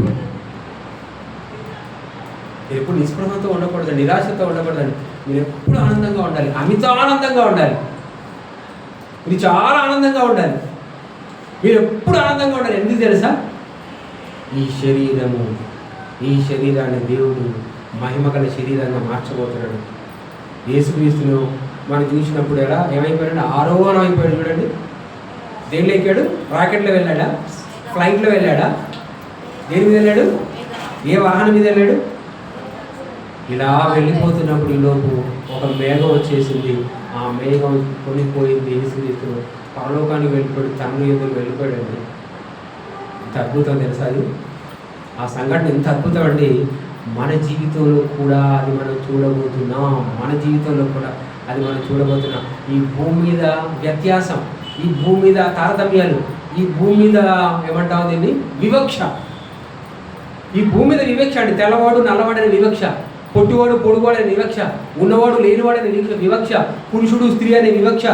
మీరు ఎప్పుడు నిస్పృహంతో ఉండకూడదు, నిరాశతో ఉండకూడదండి. మీరు ఎప్పుడు ఆనందంగా ఉండాలి, అమిత ఆనందంగా ఉండాలి. మీరు చాలా ఆనందంగా ఉండాలి. మీరు ఎప్పుడు ఆనందంగా ఉండాలి. ఎందుకు తెలుసా? ఈ శరీరాన్ని దేవుడు మహిమగల శరీరంగా మార్చబోతున్నాడు. యేసుక్రీస్తును మనం చూసినప్పుడు ఎలా ఏమైపోయాడు? ఆరోహణం అయిపోయాడు. చూడండి, దేనిలో ఎక్కాడు? రాకెట్లో వెళ్ళాడా? ఫ్లైట్లో వెళ్ళాడా? దేని మీద వెళ్ళాడు? ఏ వాహనం మీద వెళ్ళాడు? ఇలా వెళ్ళిపోతున్నప్పుడు ఈలోపు ఒక మేఘం వచ్చేసింది. ఆ మేఘం కొనిపోయింది. యేసుక్రీస్తును పరలోకానికి వెళ్ళిపోయాడు, తండ్రి ఎదురు వెళ్ళిపోయాడండి. ఎంత అద్భుతం తెలుసా అది? ఆ సంఘటన ఎంత అద్భుతం అండి. మన జీవితంలో కూడా అది మనం చూడబోతున్నాం. మన జీవితంలో కూడా అది మనం చూడబోతున్నాం. ఈ భూమి మీద వ్యత్యాసం, ఈ భూమి మీద తారతమ్యాలు, ఈ భూమి మీద ఏమంటాం దీన్ని? వివక్ష. ఈ భూమి మీద వివక్ష అండి. తెల్లవాడు నల్లవాడని వివక్ష, పొట్టివాడు పొడుగువాడు అనే వివక్ష, ఉన్నవాడు లేనివాడనే వివక్ష, పురుషుడు స్త్రీ అనే వివక్ష,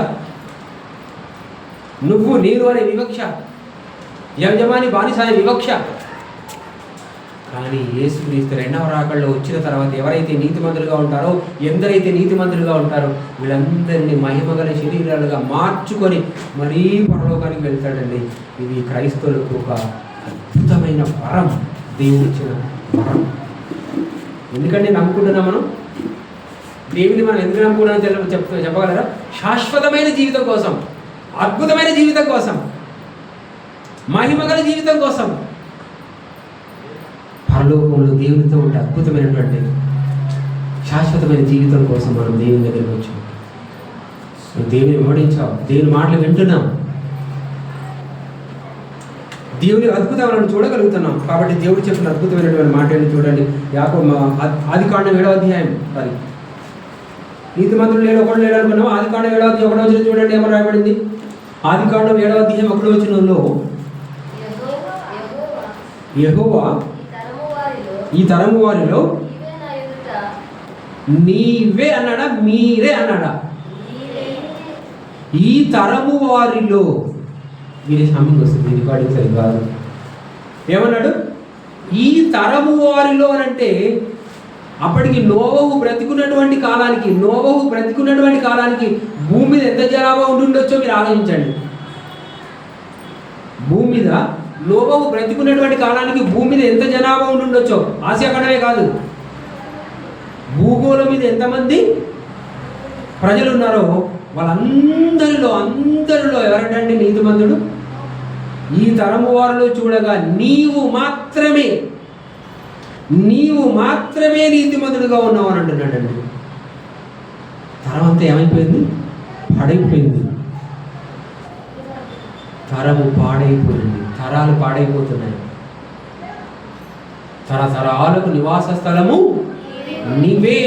నువ్వు నేను అనే వివక్ష, యజమాని బానిస అనే వివక్ష. కానీ యేసుక్రీస్తు రెండవ రాకడలో వచ్చిన తర్వాత ఎవరైతే నీతిమంతులుగా ఉంటారో, ఎందరైతే నీతిమంతులుగా ఉంటారో, వీళ్ళందరినీ మహిమగల శరీరాలుగా మార్చుకొని మరీ పరలోకానికి వెళ్తాడండి. ఇది క్రైస్తవులకు ఒక అద్భుతమైన వరం, దేవుడిచ్చిన వరం. ఎందుకంటే నమ్ముకుంటున్నాం మనం దేవుని. మనం ఎందుకు నమ్ముకుంటున్నాం చెప్పగలరా? శాశ్వతమైన జీవితం కోసం, అద్భుతమైన జీవితం కోసం, మహిమగల జీవితం కోసం. పరలోకంలో దేవునితో ఉంటే అద్భుతమైనటువంటి శాశ్వతమైన జీవితం కోసం మనం దేవుని దగ్గరికి వచ్చాం. దేవుని ఓడించావు, దేవుని మాటలు వింటున్నాం, దేవుని అద్భుతాలను చూడగలుగుతున్నాం. కాబట్టి దేవుడు చెప్పిన అద్భుతమైనటువంటి మాటలు చూడండి. ఆదికాండం 7వ అధ్యాయం. సారీ, నీతిమంతులు లేడు, ఒకడు లేడు అనుకున్నాం. ఆదికాండం 7వ అధ్యాయం 1వ వచనం చూడండి, ఏమో రాయబడింది. ఆదికాండం 7వ అధ్యాయం 1వ వచనంలో, యెహోవా ఈ తరము వారిలో నీవే అన్నాడా, మీరే అన్నాడా? ఈ తరము వారిలో. మీరే సమయం వస్తుంది, రికార్డింగ్ సరి కాదు. ఏమన్నాడు? ఈ తరము వారిలో అని అంటే అప్పటికి నోవహు బ్రతికున్నటువంటి కాలానికి భూమి మీద ఎంత జనాభా ఉండుండొచ్చో మీరు ఆలోచించండి. భూమి మీద నోవహు బ్రతికున్నటువంటి కాలానికి భూమి మీద ఎంత జనాభా ఉండుండొచ్చో. ఆసియా ఖండమే కాదు, భూగోళం మీద ఎంతమంది ప్రజలు ఉన్నారో వాళ్ళందరిలో ఎవరంటే నీతిమంతుడు? ఈ తరము వారిలో చూడగా నీవు మాత్రమే నీతిమంతుడుగా ఉన్నావు అని అంటున్నాడండి. తరం అంతా ఏమైపోయింది? పాడైపోయింది. తరము పాడైపోయింది, తరాలు పాడైపోతున్నాయి. తరతరాలకు నివాస స్థలము నీవే.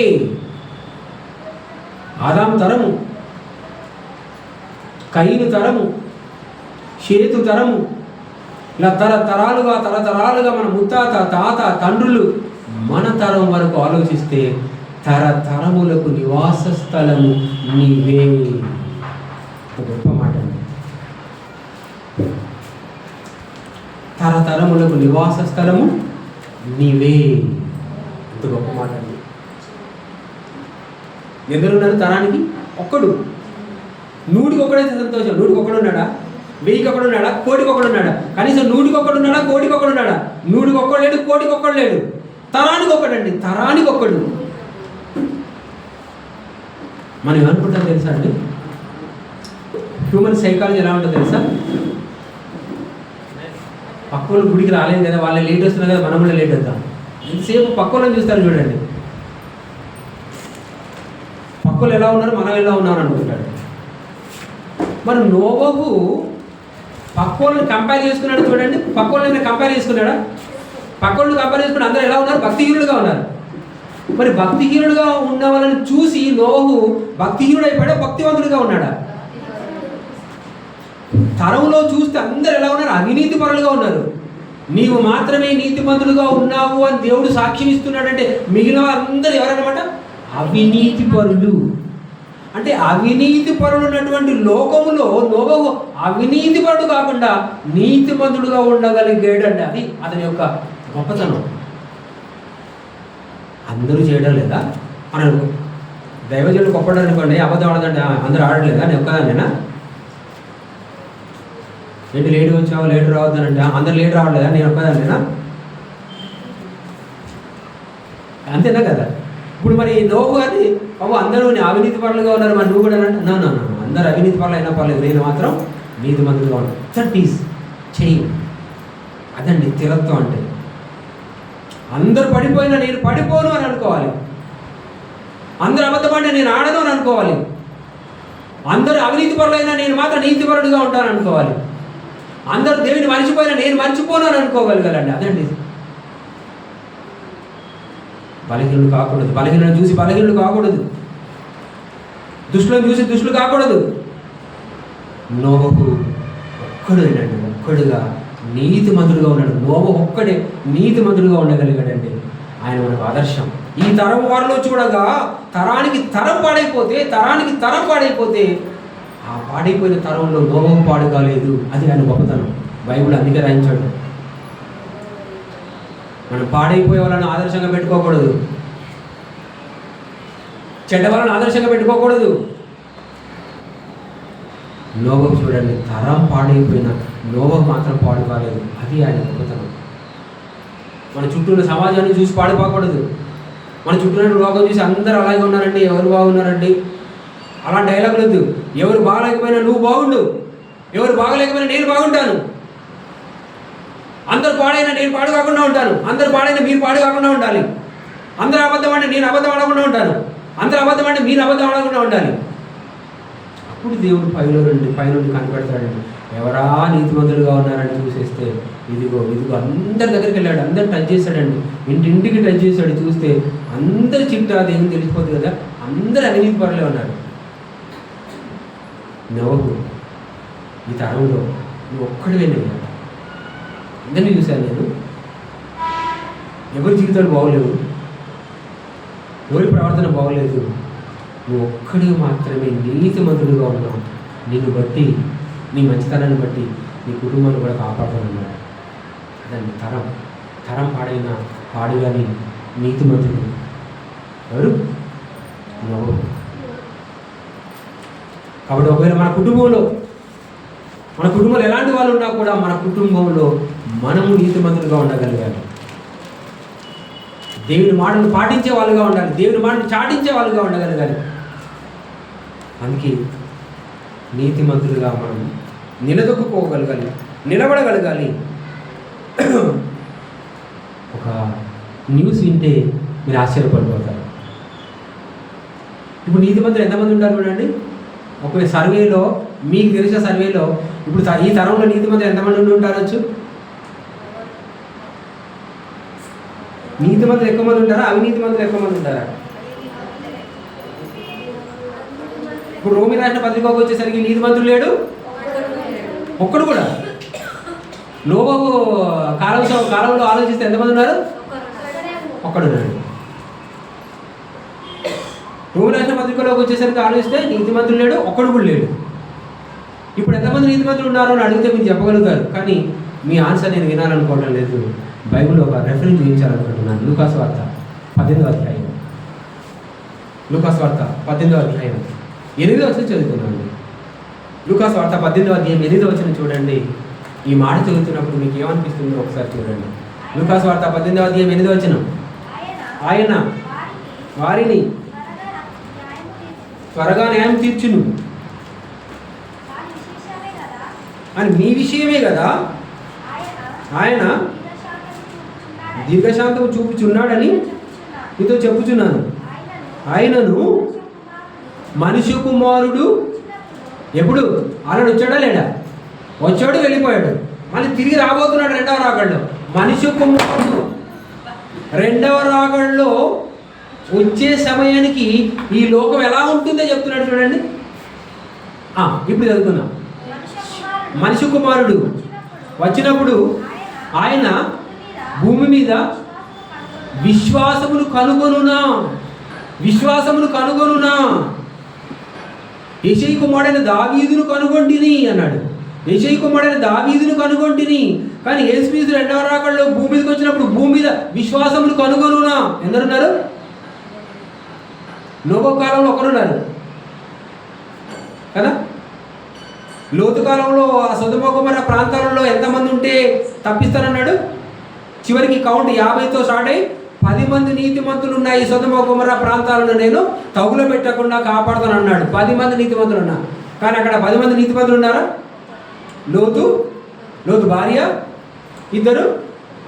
ఆదాము తరము, కయీను తరము, షేతు తరము, ఇలా తరతరాలుగా మన ముత్తాత, తాత, తండ్రులు, మన తరం వరకు ఆలోచిస్తే తరతరములకు నివాస స్థలము నీవే. గొప్ప మాట అండి. తరతరములకు నివాస స్థలము నీవే. ఎంత గొప్ప మాట అండి. ఎందరున్నారు తరానికి? ఒక్కడు. 100కి ఒకడైతే సంతోషం. 100కి ఒకడున్నాడా? 1000కి ఒకడున్నాడా? కోటికి ఒకడున్నాడా? కనీసం 100కి ఒకడున్నాడా? కోటికి ఒకడున్నాడా? 100కి ఒక్కడు లేడు, కోటికి ఒక్కడు లేడు. తరానికి ఒక్కడండి, తరానికి ఒక్కడు. మనం ఏమనుకుంటాం తెలుసా అండి? హ్యూమన్ సైకాలజీ ఎలా ఉంటుందో తెలుసా? పక్కన గుడికి రాలేదు కదా, వాళ్ళే లేట్ వస్తున్నారు కదా, మనం కూడా లేట్ వద్దాం. ఇంతసేపు పక్కన చూస్తారు చూడండి. పక్కలు ఎలా ఉన్నారు, మనం ఎలా ఉన్నారు అనుకుంటాడు. మరి నోవహు పక్కోళ్ళని కంపేర్ చేసుకున్నాడు చూడండి. పక్కోళ్ళని కంపేర్ చేసుకున్నాడా? పక్కోళ్ళని కంపేర్ చేసుకుని అందరూ ఎలా ఉన్నారు? భక్తిహీనులుగా ఉన్నారు. మరి భక్తిహీనుడుగా ఉన్న వాళ్ళని చూసి నోవహు భక్తిహీనుడు అయిపోయాడా, భక్తివంతుడిగా ఉన్నాడా? తరంలో చూస్తే అందరు ఎలా ఉన్నారు? అవినీతి పరులుగా ఉన్నారు. నీవు మాత్రమే నీతిమంతుడుగా ఉన్నావు అని దేవుడు సాక్ష్యం ఇస్తున్నాడంటే మిగిలిన అందరూ ఎవరన్నమాట? అవినీతి పరులు. అంటే అవినీతి పరులు ఉన్నటువంటి లోకములో నోవహు అవినీతి పరుడు కాకుండా నీతిమంతుడుగా ఉండగలిగాడండి. అది అతని యొక్క గొప్పతనం. అందరూ చేయడం లేదా? అని అనుకో, దైవజనుడు గొప్పడు అనుకోండి, అబద్ధం ఆడదంటే అందరూ ఆడలేదా? నేను ఒక్కదానేనా? ఏంటి లేటు వచ్చావు, లేటు రావద్దనంటే అందరు లేటు రావట్లేదా? నేను ఒక్కదానేనా? అంతేనా కదా? ఇప్పుడు మరి నోవు గారిని బాబు అందరూ అవినీతి పరులుగా ఉన్నారు, మరి నువ్వు కూడా నా అందరు అవినీతి పరులు అయినా పర్లేదు, నేను మాత్రం నీతిమంతులుగా ఉన్నాను. థర్టీస్ చెయ్యి. అదండి స్థిరత్వం అంటే. అందరు పడిపోయినా నేను పడిపోను అని అనుకోవాలి. అందరు అబద్ధపడినా నేను ఆడను అని అనుకోవాలి. అందరూ అవినీతి పరులైనా నేను మాత్రం నీతిపరుడుగా ఉంటాను అనుకోవాలి. అందరూ దేవుని మర్చిపోయినా నేను మర్చిపోను అని అనుకోగలగాలండి. అదండి బలహీనులు కాకూడదు. బలహీనులను చూసి బలహీనులు కాకూడదు. దుష్టులను చూసి దుష్టులు కాకూడదు. నోవహు ఒక్కడుగా నీతిమంతుడుగా ఉన్నాడు. నోవహు ఒక్కడే నీతిమంతుడుగా ఉండగలిగాడండి. ఆయన మనకు ఆదర్శం. ఈ తరం వారిలో చూడగా తరానికి తరం పాడైపోతే ఆ పాడైపోయిన తరంలో నోవహు పాడు కాలేదు. అది ఆయన గొప్పతనం. బైబిల్ అందుకే రాయించాడు. మనం పాడైపోయే వాళ్ళని ఆదర్శంగా పెట్టుకోకూడదు. చెడ్డ వాళ్ళని ఆదర్శంగా పెట్టుకోకూడదు. నోవహు చూడండి, తరం పాడైపోయిన నోవహు మాత్రం పాడు కాలేదు. అది ఆయన గొప్పతనం. మన చుట్టూ ఉన్న సమాజాన్ని చూసి పాడుకోకూడదు. మన చుట్టూ ఉన్న లోకం చూసి అందరూ అలాగే ఉన్నారండి, ఎవరు బాగున్నారండి అలా డైలాగులు వద్దు. ఎవరు బాగలేకపోయినా నువ్వు బాగుండు, ఎవరు బాగలేకపోయినా నేను బాగుంటాను. అందరు పాడైనా నేను పాడు కాకుండా ఉంటాను. అందరు పాడైనా మీరు పాడు కాకుండా ఉండాలి. అందరు అబద్ధం అంటే నేను అబద్ధం ఆడకుండా ఉంటాను. అందరు అబద్ధం అంటే మీరు అబద్ధం ఆడకుండా ఉండాలి. అప్పుడు దేవుడు పైనుండి కనిపెడతాడండి. ఎవరా నీతిమంతులుగా ఉన్నారని చూసేస్తే ఇదిగో అందరి దగ్గరికి వెళ్ళాడు. అందరు టచ్ చేశాడండి. ఇంటింటికి టచ్ చేశాడు. చూస్తే అందరి చిట్టా దేవుని తెలిసిపోతుంది కదా, అందరు అవినీతి పరులే ఉన్నారు. నోవహు ఈ తరంలో నువ్వు ఒక్కడు వెళ్ళావు. అందరినీ చూశాను నేను. ఎవరి జీవితాలు బాగోలేవు, ఎవరి ప్రవర్తన బాగోలేదు. నువ్వు ఒక్కడి మాత్రమే నీతిమంతుడుగా ఉన్నావు. నిన్ను బట్టి, నీ మంచితనాన్ని బట్టి నీ కుటుంబాన్ని కూడా కాపాడుతున్నాడు. అదండి తరం పాడు కానీ నీతిమంతుడు ఎవరు? నోవహు. కాబట్టి ఒకవేళ మన కుటుంబంలో ఎలాంటి వాళ్ళు ఉన్నా కూడా మన కుటుంబంలో మనము నీతిమంతులుగా ఉండగలిగాలి. దేవుని మాటలు పాటించే వాళ్ళుగా ఉండాలి. దేవుని మాటలు చాటించే వాళ్ళుగా ఉండగలగాలి. అందుకే నీతిమంతులుగా మనం నిలదొక్కుకోగలగాలి, నిలబడగలగాలి. ఒక న్యూస్ వింటే మీరు ఆశ్చర్యపడిపోతారు. ఇప్పుడు నీతిమంతులు ఎంతమంది ఉంటారు చూడండి. ఒక సర్వేలో, మీకు తెలిసిన సర్వేలో ఇప్పుడు ఈ తరంలో నీతిమంతులు ఎంతమంది ఉండి ఉంటారొచ్చు? నీతిమంతులు ఎక్కువ మంది ఉంటారా, అవినీతి మంతులు ఎక్కువ మంది ఉంటారా? ఇప్పుడు రోమి రాసిన పత్రికకు వచ్చేసరికి నీతిమంతులు లేడు, ఒక్కడు కూడా. నోవహు కాలంలో ఆలోచిస్తే ఎంతమంది ఉన్నారు? ఒక్కడున్నాడు. రోమి రాసిన పత్రికలోకి వచ్చేసరికి ఆలోచిస్తే నీతిమంతులు లేడు, ఒక్కడు కూడా లేడు. ఇప్పుడు ఎంతమంది నీతిమంతులు ఉన్నారో అని అడిగితే మీరు చెప్పగలుగుతారు. కానీ మీ ఆన్సర్ నేను వినాలనుకోవడం లేదు. బైబిల్లో ఒక రెఫరెన్స్ చూపించాలనుకుంటున్నాను. లూకాసు వార్త 18వ అధ్యాయం. లూకాసు వార్త 18వ అధ్యాయం 8వ వచనం చదువుతున్నాను. లూకాసు వార్త 18వ అధ్యాయం 8వ వచనం చూడండి. ఈ మాట చదువుతున్నప్పుడు మీకు ఏమనిపిస్తుందో ఒకసారి చూడండి. లూకాసు వార్త 18వ అధ్యాయం 8వ వచనం. ఆయన వారిని త్వరగా న్యాయం తీర్చును అని మీ విషయమే కదా ఆయన దీర్ఘశాంతము చూపుచున్నాడని మీతో చెప్పుచున్నాను. ఆయనను మనిషి కుమారుడు ఎప్పుడు ఆల్రెడీ వచ్చాడా లేడా? వచ్చాడు, వెళ్ళిపోయాడు, మళ్ళీ తిరిగి రాబోతున్నాడు రెండవ రాకడలో. మనిషి కుమారుడు రెండవ రాకడలో వచ్చే సమయానికి ఈ లోకం ఎలా ఉంటుందో చెప్తున్నాడు చూడండి. ఇప్పుడు చదువుకుందాం. మనిషి కుమారుడు వచ్చినప్పుడు ఆయన భూమి మీద విశ్వాసమును కనుగొనునా. యెషయి కుమారుడైన దావీదును కనుగొంటిని అన్నాడు. యెషయి కుమారుడైన దావీదును కనుగొంటిని. కానీ యేసుక్రీస్తు రెండవ రాకడలో భూమి మీదకి వచ్చినప్పుడు భూమి మీద విశ్వాసమును కనుగొనునా ఎందరున్నారు? నోబు కాలంలో ఒకరున్నారు కదా. లోతు కాలంలో ఆ సొదొమ గొమొర్రా ప్రాంతాలలో ఎంతమంది ఉంటే తప్పిస్తానన్నాడు? చివరికి కౌంట్ 50తో స్టార్ట్ అయ్యి 10 మంది నీతిమంతులు ఉన్నాయి సొదొమ గొమొర్రా ప్రాంతాలను నేను తగుల పెట్టకుండా కాపాడుతాను అన్నాడు. 10 మంది నీతిమంతులు ఉన్నారు. కానీ అక్కడ 10 మంది నీతిమంతులు ఉన్నారా? లోతు భార్య, 2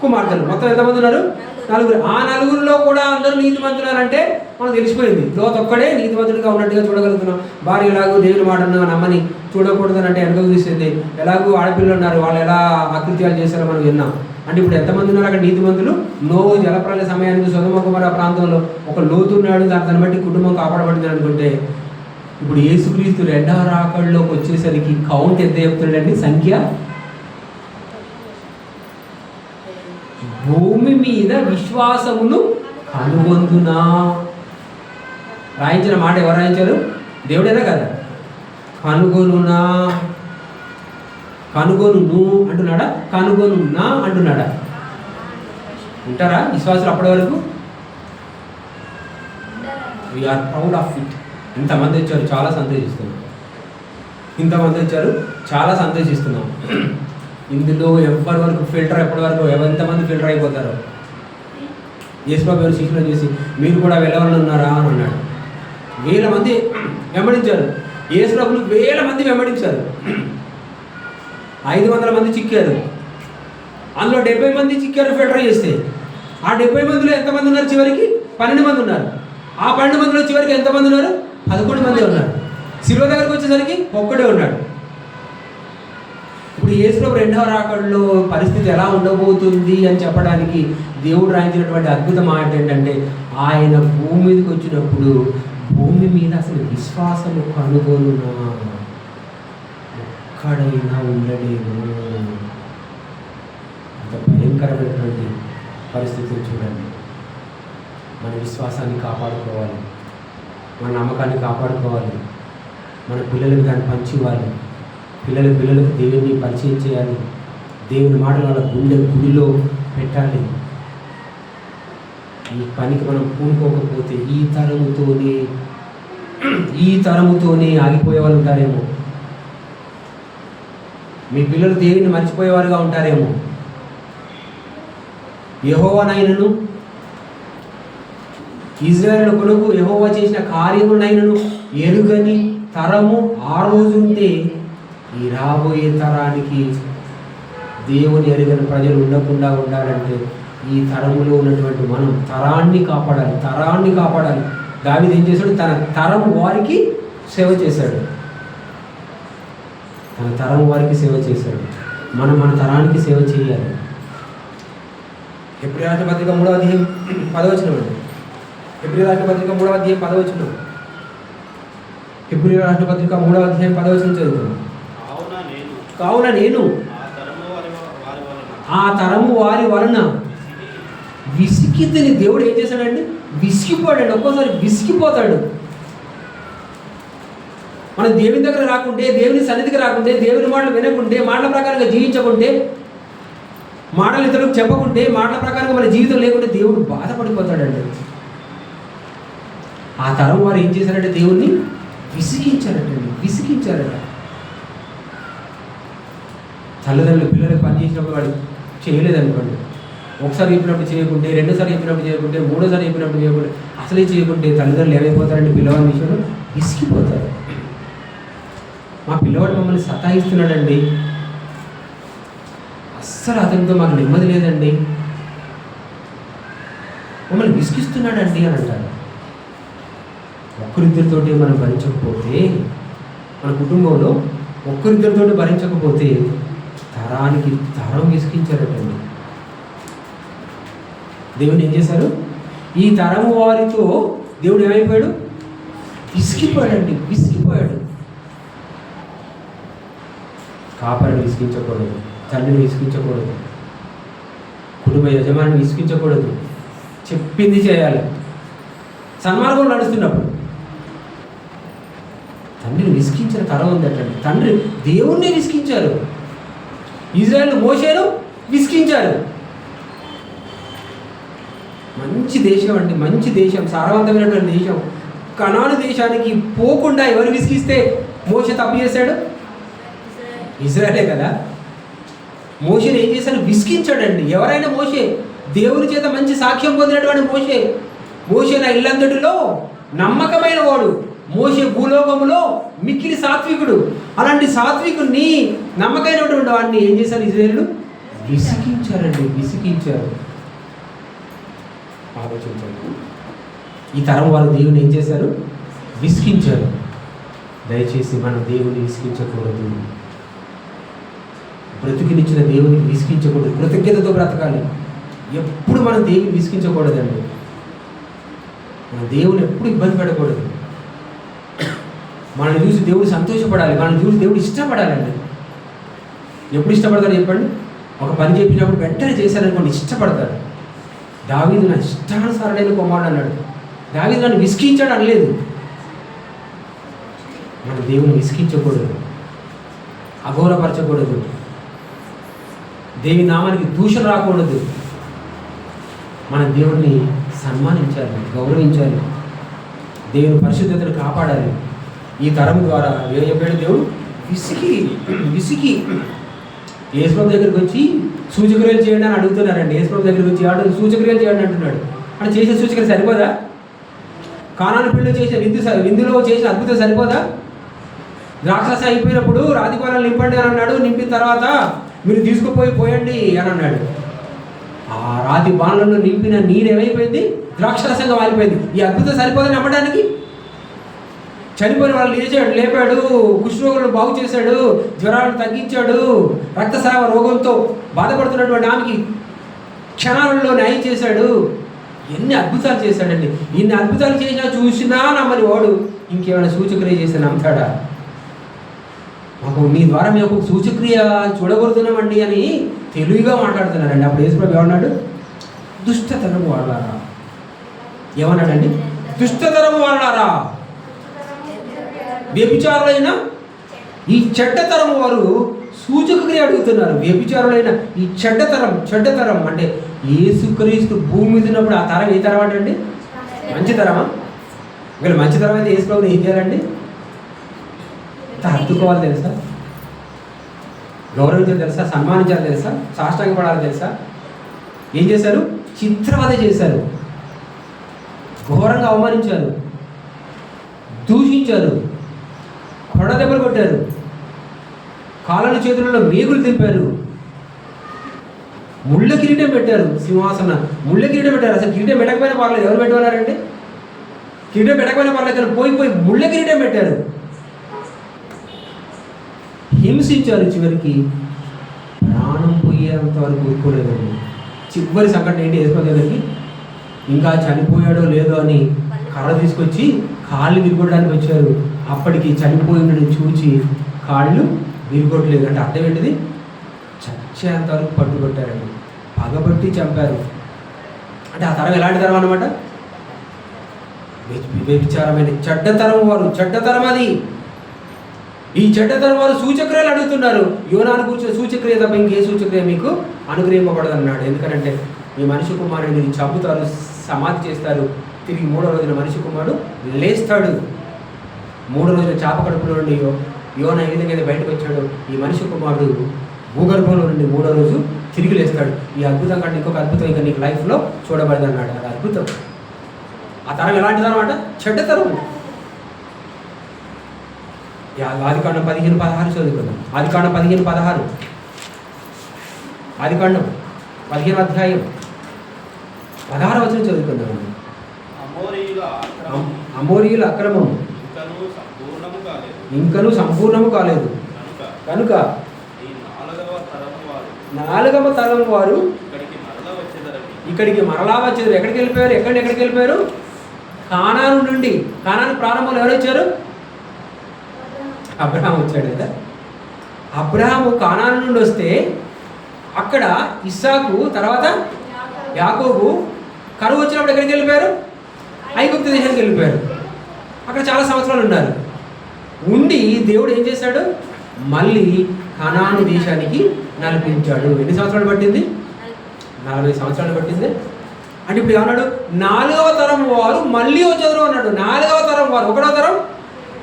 కుమార్తెలు, మొత్తం ఎంతమంది ఉన్నారు? 4. ఆ 4లో కూడా అందరూ నీతిమంతులు అంటే మనకు తెలిసిపోయింది. లోతు ఒక్కడే నీతిమంతుడిగా ఉన్నట్టుగా చూడగలుగుతున్నాం. భార్య ఎలాగో దేవుని మాటను నమ్మని చూడకూడదని అంటే వెనక చూసేది. ఎలాగో ఆడపిల్లలు ఉన్నారు, వాళ్ళు ఎలా అకృత్యాలు చేశారో మనం విన్నాం. అంటే ఇప్పుడు ఎంతమంది ఉన్నారు అక్కడ నీతిమంతులు? నోవు జలప్రలయ సమయానికి సొదొమ గొమొర్రా ప్రాంతంలో ఒక లోతు ఉన్నాడు, దాన్ని బట్టి కుటుంబం కాపాడబడింది అనుకుంటే, ఇప్పుడు యేసుక్రీస్తు రెండవ రాకడలోకి వచ్చేసరికి కౌంట్ ఎంత చెప్తున్నాడండి? సంఖ్య భూమి మీద విశ్వాసమును కనుగొందునా. రాయించిన మాట ఎవరు రాయించారు? దేవుడేనా కదా. కనుగొనునా, కనుగొను అంటున్నాడా? కనుగొనునా అంటున్నాడా? ఉంటారా విశ్వాసులు అప్పటి వరకు? We're proud of it. ఇంతమంది వచ్చారు, చాలా సంతోషిస్తున్నాం. ఇందులో ఎప్పటి వరకు ఫిల్టర్, ఎప్పటి వరకు ఎంతమంది ఫిల్టర్ అయిపోతారో. యేసుప్రభు ఎవరు శిష్యులను చేసి మీరు కూడా వెళ్ళవాలని ఉన్నారా అని అన్నాడు. 1000 మంది వెంబడించారు యేసుప్రభును, 1000 మంది వెంబడించారు. 500 మంది చిక్కారు. అందులో 70 మంది చిక్కారు ఫిల్టర్ చేస్తే. ఆ 70 మందిలో ఎంతమంది ఉన్నారు? చివరికి 12 మంది ఉన్నారు. ఆ 12 మందిలో చివరికి ఎంతమంది ఉన్నారు? 11 మంది ఉన్నారు. శిలువ దగ్గరకు వచ్చేసరికి ఒక్కడే ఉన్నాడు. ఇప్పుడు యేసుప్రభు రెండవ రాకడలో పరిస్థితి ఎలా ఉండబోతుంది అని చెప్పడానికి దేవుడు రాయించినటువంటి అద్భుత మాట ఏంటంటే, ఆయన భూమి మీదకి వచ్చినప్పుడు భూమి మీద అసలు విశ్వాసము కనుగొనునా, ఒక్కడైనా ఉండలేము. అంత భయంకరమైనటువంటి పరిస్థితులు చూడండి. మన విశ్వాసాన్ని కాపాడుకోవాలి, మన నమ్మకాన్ని కాపాడుకోవాలి, మన పిల్లలకు దాన్ని పంచివ్వాలి, పిల్లలకు దేవుని పరిచయం చేయాలి, దేవుని మాటలు వాళ్ళ గుడిలో పెట్టాలి. ఈ పనికి మనం పూనుకోకపోతే ఈ తరముతోనే ఆగిపోయే వాళ్ళు ఉంటారేమో. మీ పిల్లలు దేవుని మర్చిపోయేవారుగా ఉంటారేమో. యెహోవానైనను ఇశ్రాయేలు కొరకు యెహోవా చేసిన కార్యమునైనను ఎరుగని తరము ఆ రోజు ఉంటే ఈ రాబోయే తరానికి దేవుని ఎరుగని ప్రజలు ఉండకుండా ఉండాలంటే ఈ తరములో ఉన్నటువంటి మనం తరాన్ని కాపాడాలి. దావీదు ఏం చేశాడు? తన తరం వారికి సేవ చేశాడు. మనం మన తరానికి సేవ చేయాలి. హెబ్రీ రాసిన పత్రిక 3వ అధ్యాయం 10వ వచనం అండి. హెబ్రీ రాసిన పత్రిక 3వ అధ్యాయం 10వ వచనం. హెబ్రీ రాసిన పత్రిక 3వ అధ్యాయం 10వ వచనం చదువుతున్నాం. కావున నేను ఆ తరము వారి వలన విసిగిద్దని. దేవుడు ఏం చేశాడండి? విసిగిపోయాడు. ఒక్కోసారి విసిగిపోతాడు. మనం దేవుని దగ్గర రాకుంటే, దేవుని సన్నిధికి రాకుంటే, దేవుని మాటలు వినకుంటే, మాటల ప్రకారంగా జీవించకుంటే, మాటలు ఇతరులకు చెప్పకుంటే, మాటల ప్రకారంగా మన జీవితం లేకుంటే దేవుడు బాధపడిపోతాడండి. ఆ తరం వారు ఏం చేశారంటే దేవుణ్ణి విసిగించారట. తల్లిదండ్రులు పిల్లలకు పని చేసినప్పుడు వాడు చేయలేదనుకోండి, ఒకసారి చెప్పినప్పుడు చేయకుంటే, రెండోసారి చెప్పినప్పుడు చేయకుంటే, మూడోసారి చెప్పినప్పుడు చేయకుంటే, అసలే చేయకుంటే తల్లిదండ్రులు ఏమైపోతారంటే పిల్లవాడి విషయంలో విసిగిపోతారు. మా పిల్లవాడు మమ్మల్ని సతాయిస్తున్నాడండి, అస్సలు అతనితో మాకు నెమ్మది లేదండి, మమ్మల్ని విసిగిస్తున్నాడండి అని అంటారు. ఒక్కరిద్దరితోటి మనం భరించకపోతే, మన కుటుంబంలో ఒక్కరిద్దరితో భరించకపోతే తరానికి తరం విసిగించారటండి. దేవుడు ఏం చేశారు? ఈ తరము వారితో దేవుడు ఏమైపోయాడు? విసిగిపోయాడండి, విసిగిపోయాడు. కాపరిని విసిగించకూడదు, తండ్రిని విసిగించకూడదు, కుటుంబ యజమానిని విసిగించకూడదు, చెప్పింది చేయాలి. సన్మార్గంలో నడుస్తున్నప్పుడు తండ్రిని విసిగించిన తరం ఉందటండి. తండ్రి దేవుణ్ణి విసిగించారు. ఇజ్రాయేల్ మోషేను విసిగించారు. మంచి దేశం అండి, మంచి దేశం, సారవంతమైనటువంటి దేశం. కనాను దేశానికి పోకుండా ఎవరు విసిగిస్తే మోషే తప్పు చేశాడు? ఇజ్రాయేలే కదా. మోషేని ఏం చేశాడు? విసిగించాడండి. ఎవరైనా మోషే దేవుని చేత మంచి సాక్ష్యం పొందినటువంటి మోషే నా ఇల్లంతటిలో నమ్మకమైన వాడు, మోషే భూలోకములో మిక్కిలి సాత్వికుడు. అలాంటి సాత్వికుడిని, నమ్మకమైనటువంటి వాడిని ఏం చేశారు? ఇజ్రాయేలు విసిగించారండి, విసిగించారు. ఆలోచించండి. ఈ తరం వారు దేవుని ఏం చేశారు? విసిగించారు. దయచేసి మనం దేవుని విసిగించకూడదు. బ్రతికినిచ్చిన దేవుని విసిగించకూడదు. కృతజ్ఞతతో బ్రతకాలి. ఎప్పుడు మనం దేవుని విసిగించకూడదండి. మన దేవుని ఎప్పుడు ఇబ్బంది పెట్టకూడదు. మనల్ని చూసి దేవుడు సంతోషపడాలి, మనల్ని చూసి దేవుడు ఇష్టపడాలండి. ఎప్పుడు ఇష్టపడతాడు చెప్పండి? ఒక పని చెప్పినప్పుడు వెంటనే చేశారనుకోండి, ఇష్టపడతాడు. దావీదు నా ఇష్టానుసారుడైన కుమారుడు అన్నాడు. దావీదు నన్ను విసిగించాడు అనలేదు. మన దేవుని విసిగించకూడదు, అఘోరపరచకూడదు, దేవి నామానికి దూషణ రాకూడదు. మన దేవుణ్ణి సన్మానించాలి, గౌరవించాలి, దేవుని పరిశుద్ధతను కాపాడాలి. ఈ తరం ద్వారా ఏం చెప్పాడు దేవుడు? విసిగి యేసుప్రభు దగ్గరికి వచ్చి సూచక్రియలు చేయండి అని అడుగుతున్నారండి. యేసుప్రభు దగ్గరికి వచ్చి ఆడు సూచక్రియలు చేయండి అంటున్నాడు. అంటే చేసే సూచక్రియలు సరిపోదా? కానాను పెళ్ళిలో చేసే విందులో చేసిన అద్భుతం సరిపోదా? ద్రాక్షరసం అయిపోయినప్పుడు రాతి పాలను నింపండి అని అన్నాడు. నింపిన తర్వాత మీరు తీసుకుపోయండి అని అన్నాడు. ఆ రాతి బాణలలో నింపిన నీరు ఏమైపోయింది? ద్రాక్షరసంగా మారిపోయింది. ఈ అద్భుతం సరిపోదని నమ్మడానికి? చనిపోయిన వాళ్ళు లేపాడు, కుష్ఠరోగులను బాగు చేశాడు, జ్వరాలను తగ్గించాడు, రక్తస్రావ రోగంతో బాధపడుతున్నటువంటి ఆమెకి క్షణాలలో న్యాయం చేశాడు. ఎన్ని అద్భుతాలు చేశాడండి. ఇన్ని అద్భుతాలు చేసినా చూసినా నమ్మని వాడు ఇంకేమైనా సూచక్రియ చేస్తే నమ్ముతాడా? మాకు మీ ద్వారా మేము ఒక సూచక్రియ చూడగలుగుతున్నామండి అని తెలివిగా మాట్లాడుతున్నారండి. అప్పుడు యేసుప్రభు ఏమన్నాడు? దుష్టతరం వాళ్ళారా. ఏమన్నాడండి? దుష్టతరం వాళ్ళారా, వ్యభిచారులైన ఈ చెడ్డతరం వారు సూచక్రియ అడుగుతున్నారు. వ్యభిచారులైన ఈ చెడ్డతరం అంటే యేసుక్రీస్తు భూమి మీద ఉన్నప్పుడు ఆ తరం ఏ తరం అంటండి? మంచి తరమా? వీళ్ళు మంచి తరం అయితే యేసుప్రభుని ఏం చేయాలండి? హత్తుకోవాలి తెలుసా? గౌరవించాలి తెలుసా? సన్మానించాలి తెలుసా? సాష్టాంగపడాలి తెలుసా? ఏం చేశారు? చిత్రవద చేశారు, ఘోరంగా అవమానించారు, దూషించారు, కొడ దెబ్బలు కొట్టారు, కాళ్ళ చేతులలో మేకులు తింపారు, ముళ్ళ కిరీటం పెట్టారు. సింహాసన ముళ్ళ కిరీటం పెట్టారు. అసలు కిరీటం పెట్టకపోయినా పర్లేదు, ఎవరు పెట్టుకున్నారండి? కిరీటం పెట్టకపోయినా పర్లేదు, పోయి ముళ్ళ కిరీటం పెట్టారు. హింసించారు. చివరికి ప్రాణం పోయేంత వరకు ఊరుకోలేదండి. చివరి సంఘటన ఏంటి? యేసుప్రభు దగ్గరికి ఇంకా చనిపోయాడో లేదో అని కర్ర తీసుకొచ్చి కాళ్ళు విరుగొట్టడానికి వచ్చారు. అప్పటికి చనిపోయినని చూచి కాళ్ళు విరుగొట్టలేదు. అంటే అర్థం ఏంటిది? చచ్చేంత వరకు పట్టుకొట్టారండి, పగబట్టి చంపారు. అంటే ఆ తరం ఎలాంటి తరం అనమాట? వ్యభిచారమైన చెడ్డతరం వారు. చెడ్డతరం అది. ఈ చెడ్డతరం వారు సూచక్రియలు అడుగుతున్నారు. యోనాను కూర్చొని సూచక్రియ తప్ప ఇంకే సూచక్రియ మీకు అనుగ్రహింపబడదు అన్నాడు. ఎందుకంటే ఈ మనిషి కుమారుడిని మీరు చంపుతారు, సమాధి చేస్తారు, తిరిగి 3వ రోజున మనిషి కుమారుడు లేస్తాడు. 3వ రోజున చేప కడుపులో నుండి యోన ఏ విధంగా బయటకు వచ్చాడు, ఈ మనిషి కుమారుడు భూగర్భంలో నుండి 3వ రోజు తిరిగి లేస్తాడు. ఈ అద్భుతం కంటే ఇంకొక అద్భుతం ఇంకా నీకు లైఫ్లో చూడబడదు అన్నాడు. అది అద్భుతం. ఆ తరం ఎలాంటిది అనమాట? చెడ్డతరం. ఆదికాండం 15:16 చదువుకుందాం. ఆదికాండం 15:16. ఆదికాండం 15వ అధ్యాయం 16వ వచనం చదువుకుందాం. అమోరీయుల అక్రమం ఇంకనూ సంపూర్ణము కాలేదు కనుక 4వ తరం వారు ఇక్కడికి మరలా వచ్చేదారు. ఎక్కడికి వెళ్ళిపోయారు? ఎక్కడికి వెళ్ళిపోయారు? కానాను నుండి. కానాను ప్రారంభంలో ఎవరు వచ్చారు? అబ్రహాం వచ్చాడు కదా. అబ్రహాము కానాను నుండి వస్తే అక్కడ ఇస్సాకు, తర్వాత యాకోబు కరువు వచ్చినప్పుడు ఎక్కడికి వెళ్ళిపోయారు? ఐగుప్తు దేశానికి వెళ్ళిపోయారు. అక్కడ చాలా సంవత్సరాలు ఉన్నారు. ఉండి దేవుడు ఏం చేశాడు? మళ్ళీ కనాను దేశానికి నడిపించాడు. ఎన్ని సంవత్సరాలు పట్టింది? 40 సంవత్సరాలు పట్టింది. అంటే ఇప్పుడు ఏమన్నాడు? 4వ తరం వారు మళ్ళీ వచ్చారు అన్నాడు. 4వ తరం వారు. 1వ తరం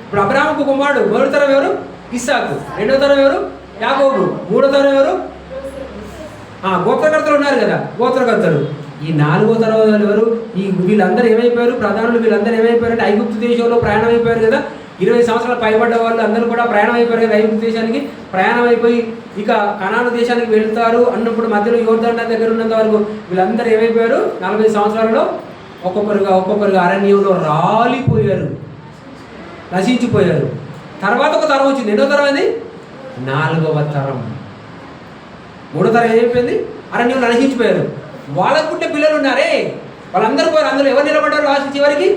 ఇప్పుడు అబ్రహాముకు కుమారుడు. 1వ తరం ఎవరు? ఇస్సాకు. 2వ తరం ఎవరు? యాకోబు. 3వ తరం ఎవరు? గోత్రకర్తలు ఉన్నారు కదా, గోత్రకర్తలు. ఈ 4వ తరం ఎవరు? వీళ్ళందరూ ఏమైపోయారు? ప్రధానులు వీళ్ళందరూ ఏమైపోయారు అంటే ఐగుప్తు దేశంలో ప్రయాణం అయిపోయారు కదా. 20 సంవత్సరాలు పైబడ్డ వాళ్ళు అందరూ కూడా ప్రయాణం అయిపోయారు కదా ఐగుప్తు దేశానికి. ప్రయాణం అయిపోయి ఇక కనాను దేశానికి వెళ్తారు అన్నప్పుడు మధ్యలో యోర్దాను దగ్గర ఉన్నంత వరకు వీళ్ళందరూ ఏమైపోయారు? 40 సంవత్సరాలలో ఒక్కొక్కరుగా అరణ్యంలో రాలిపోయారు, నశించిపోయారు. తర్వాత ఒక తరం వచ్చింది. ఎన్నో తరం అది? 4వ తరం. 3వ తరం ఏమైపోయింది? అరణ్యంలో నశించిపోయారు. వాళ్ళకు పుట్టే పిల్లలు ఉన్నారే, వాళ్ళందరూ పోయారు. అందులో ఎవరు నిలబడ్డారు లాస్ట్ చివరికి?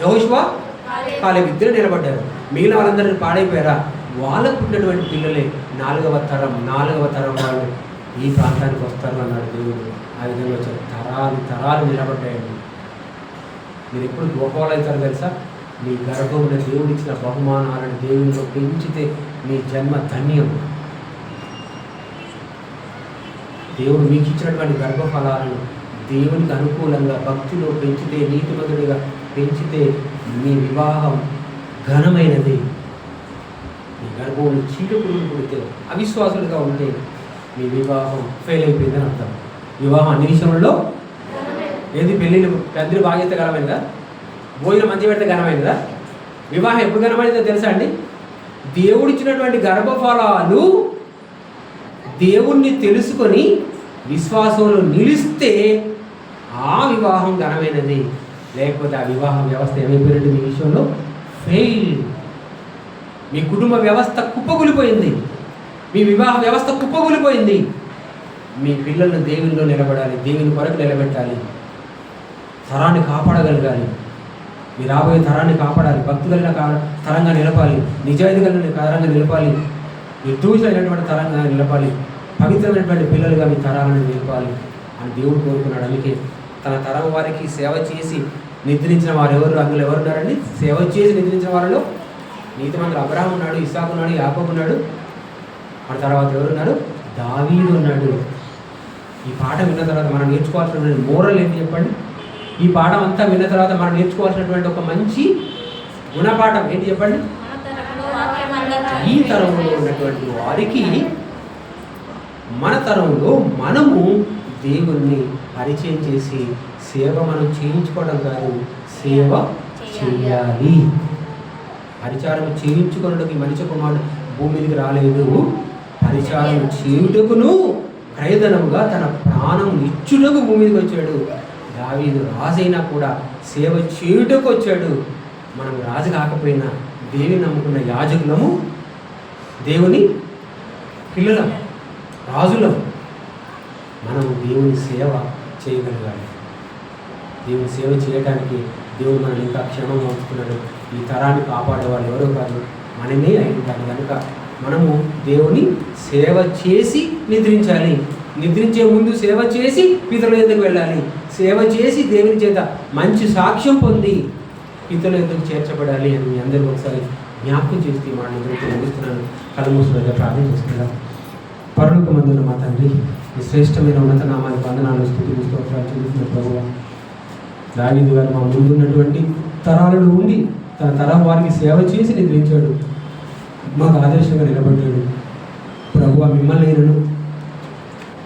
యెహోషువ, కాలేబు ఇద్దరు నిలబడ్డారు. మిగిలిన వాళ్ళందరూ పాడైపోయారా? వాళ్ళకు పుట్టినటువంటి పిల్లలే 4వ తరం వాళ్ళు ఈ ప్రాంతానికి వస్తారు అన్నాడు దేవుడు. ఆ విధంగా వచ్చారు. తరాలు నిలబడ్డాయండి. మీరు ఎప్పుడు గొప్పవాళ్ళు అవుతారు తెలుసా? మీ గర్భమున దేవుడిచ్చిన బహుమానాలను దేవునిలో పెంచితే మీ జన్మ ధన్యం. దేవుడు మీకు ఇచ్చినటువంటి గర్భఫలాలను దేవునికి అనుకూలంగా భక్తిలో పెంచితే, నీతిమంతుడిగా పెంచితే మీ వివాహం ఘనమైనది. మీ గర్భంలో చీడపురుగులు పుడితే, అవిశ్వాసులుగా ఉంటే మీ వివాహం ఫెయిల్ అయిపోయిందని అర్థం. వివాహం అన్ని విషయంలో ఏది? పెళ్ళిళ్ళు పెద్దలు బాధ్యత ఘనమైనదా? భోజనం మంచి పెడితే ఘనమైనదా? వివాహం ఎప్పుడు ఘనమైనదో తెలుసా అండి? దేవుడిచ్చినటువంటి గర్భఫలాలు దేవుణ్ణి తెలుసుకొని విశ్వాసంలో నిలిస్తే ఆ వివాహం ఘనమైనది. లేకపోతే ఆ వివాహ వ్యవస్థ ఏమైపోయినట్టు మీ విషయంలో ఫెయిల్. మీ కుటుంబ వ్యవస్థ కుప్పకూలిపోయింది, మీ వివాహ వ్యవస్థ కుప్పకూలిపోయింది. మీ పిల్లలను దేవునిలో నిలబడాలి, దేవుని కొరకు నిలబెట్టాలి, తరాన్ని కాపాడగలగాలి. మీ రాబోయే తరాన్ని కాపాడాలి, భక్తి కలిగిన తరంగా నిలపాలి, నిజాయితీ కలిగిన తరంగా నిలపాలి, నిర్దోషమైనటువంటి తరంగా నిలపాలి, పవిత్రమైనటువంటి పిల్లలుగా మీ తరాలను నిలపాలి అని దేవుడు కోరుకున్నాడు. అందుకే తన తరం వారికి సేవ చేసి నిద్రించిన వారు ఎవరు? అందులో ఎవరున్నారండి? సేవ చేసి నిద్రించిన వారిలో నీతిమంతుడు అబ్రహాము ఉన్నాడు, ఇస్సాకు ఉన్నాడు, యాకోబు ఉన్నాడు. ఆ తర్వాత ఎవరున్నారు? దావీదు ఉన్నాడు. ఈ పాఠం విన్న తర్వాత మనం నేర్చుకోవాల్సినటువంటి మోరల్ ఏంటి చెప్పండి? ఈ పాఠం అంతా విన్న తర్వాత మనం నేర్చుకోవాల్సినటువంటి ఒక మంచి గుణపాఠం ఏంటి చెప్పండి? ఈ తరంలో ఉన్నటువంటి వారికి మన తరంలో మనము దేవుణ్ణి పరిచయం చేసి సేవ మనం చేయించుకోవడం కాదు, సేవ చేయాలి. పరిచారం చేయించుకోవడానికి మనిషి కుమారుడు భూమి మీదకి రాలేదు. పరిచారం చేయుటకును క్రయధనముగా తన ప్రాణం ఇచ్చుటకు భూమి మీదకి వచ్చాడు. దావీదు రాజైనా కూడా సేవ చేయుటకు వచ్చాడు. మనం రాజు కాకపోయినా దేవుని నమ్ముకున్న యాజకులము, దేవుని పిల్లలం, రాజులం. మనం దేవుని సేవ చేయగలగాలి. దేవుని సేవ చేయడానికి దేవుడు మనల్ని ఇంకా క్షేమంగా ఉంచుకున్నాడు. ఈ తరాన్ని కాపాడే వాళ్ళు ఎవరో కాదు, మనమే అయి ఉంటారు. కనుక మనము దేవుని సేవ చేసి నిద్రించాలి. నిద్రించే ముందు సేవ చేసి పితరుల ఎద్దుకు వెళ్ళాలి. సేవ చేసి దేవుని చేత మంచి సాక్ష్యం పొంది పితరుల ఎద్దుకు చేర్చబడాలి అని మీ అందరూ ఒకసారి జ్ఞాపకం చేసి మాట్లాడుతూ ముగిస్తున్నాను. కలమూసులుగా ప్రార్థన చేసుకుందాం. పరలోకమందున్న మా తండ్రి, ఈ శ్రేష్టమైన ఉన్నత నామానికి వందనాలు, స్తుతులు, స్తోత్రాలు చెల్లిస్తున్న ప్రభువా, దావీదు గారు మా ముందున్నటువంటి తరాలలో ఉండి తన తరం వారికి సేవ చేసి నిద్రించాడు, మాకు ఆదర్శంగా నిలబడ్డాడు. ప్రభువా, మిమ్మల్ని నేను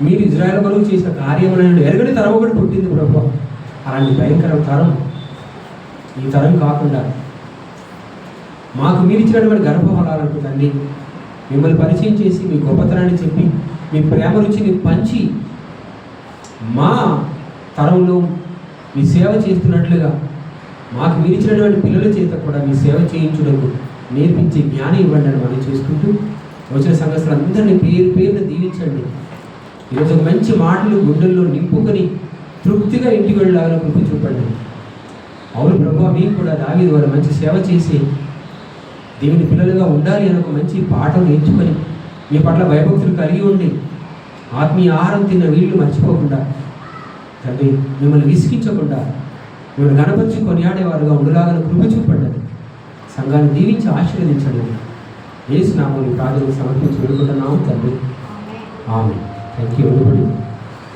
మీరు ఇజ్రాయేల్ కొరకు చేసిన కార్యములను ఎరగని తరం ఒకటి పుట్టింది ప్రభువా. అలాంటి భయంకర తరం ఈ తరం కాకుండా మాకు మీరు ఇచ్చినటువంటి గర్భఫలాలకు తండ్రి మిమ్మల్ని పరిచయం చేసి మీ గొప్పతనాన్ని చెప్పి మీ ప్రేమ రుచిని పంచి మా తరంలో మీ సేవ చేస్తున్నట్లుగా మాకు మీరు ఇచ్చినటువంటి పిల్లల చేత కూడా మీ సేవ చేయించుటకు నేర్పించే జ్ఞానం ఇవ్వండి అని మనం చేసుకుంటూ వచ్చిన సంఘస్థులందరినీ పేరు పేరును దీవించండి. ఈరోజు ఒక మంచి మాటలు గుండెల్లో నింపుకొని తృప్తిగా ఇంటికి వెళ్ళాలని కృప చూపండి. అవును ప్రభువా, మీకు కూడా దావీదు వారు మంచి సేవ చేసి దేవుని పిల్లలుగా ఉండాలి అని ఒక మంచి పాఠం నేర్చుకొని మీ పట్ల భయభక్తులు కలిగి ఉండి ఆత్మీయ ఆహారం తిన్న వీళ్ళు మర్చిపోకుండా తండ్రి మిమ్మల్ని విసిగించకుండా మిమ్మల్ని గణపరిచి కొనియాడేవారుగా ఉండలాగా కృప చూపండి. సంఘాన్ని దీవించి ఆశీర్వదించండి. యేసు నామములో ప్రార్థన సమర్పించి వేడుకుంటున్నాము తండ్రి. ఆమేన్. Thank you.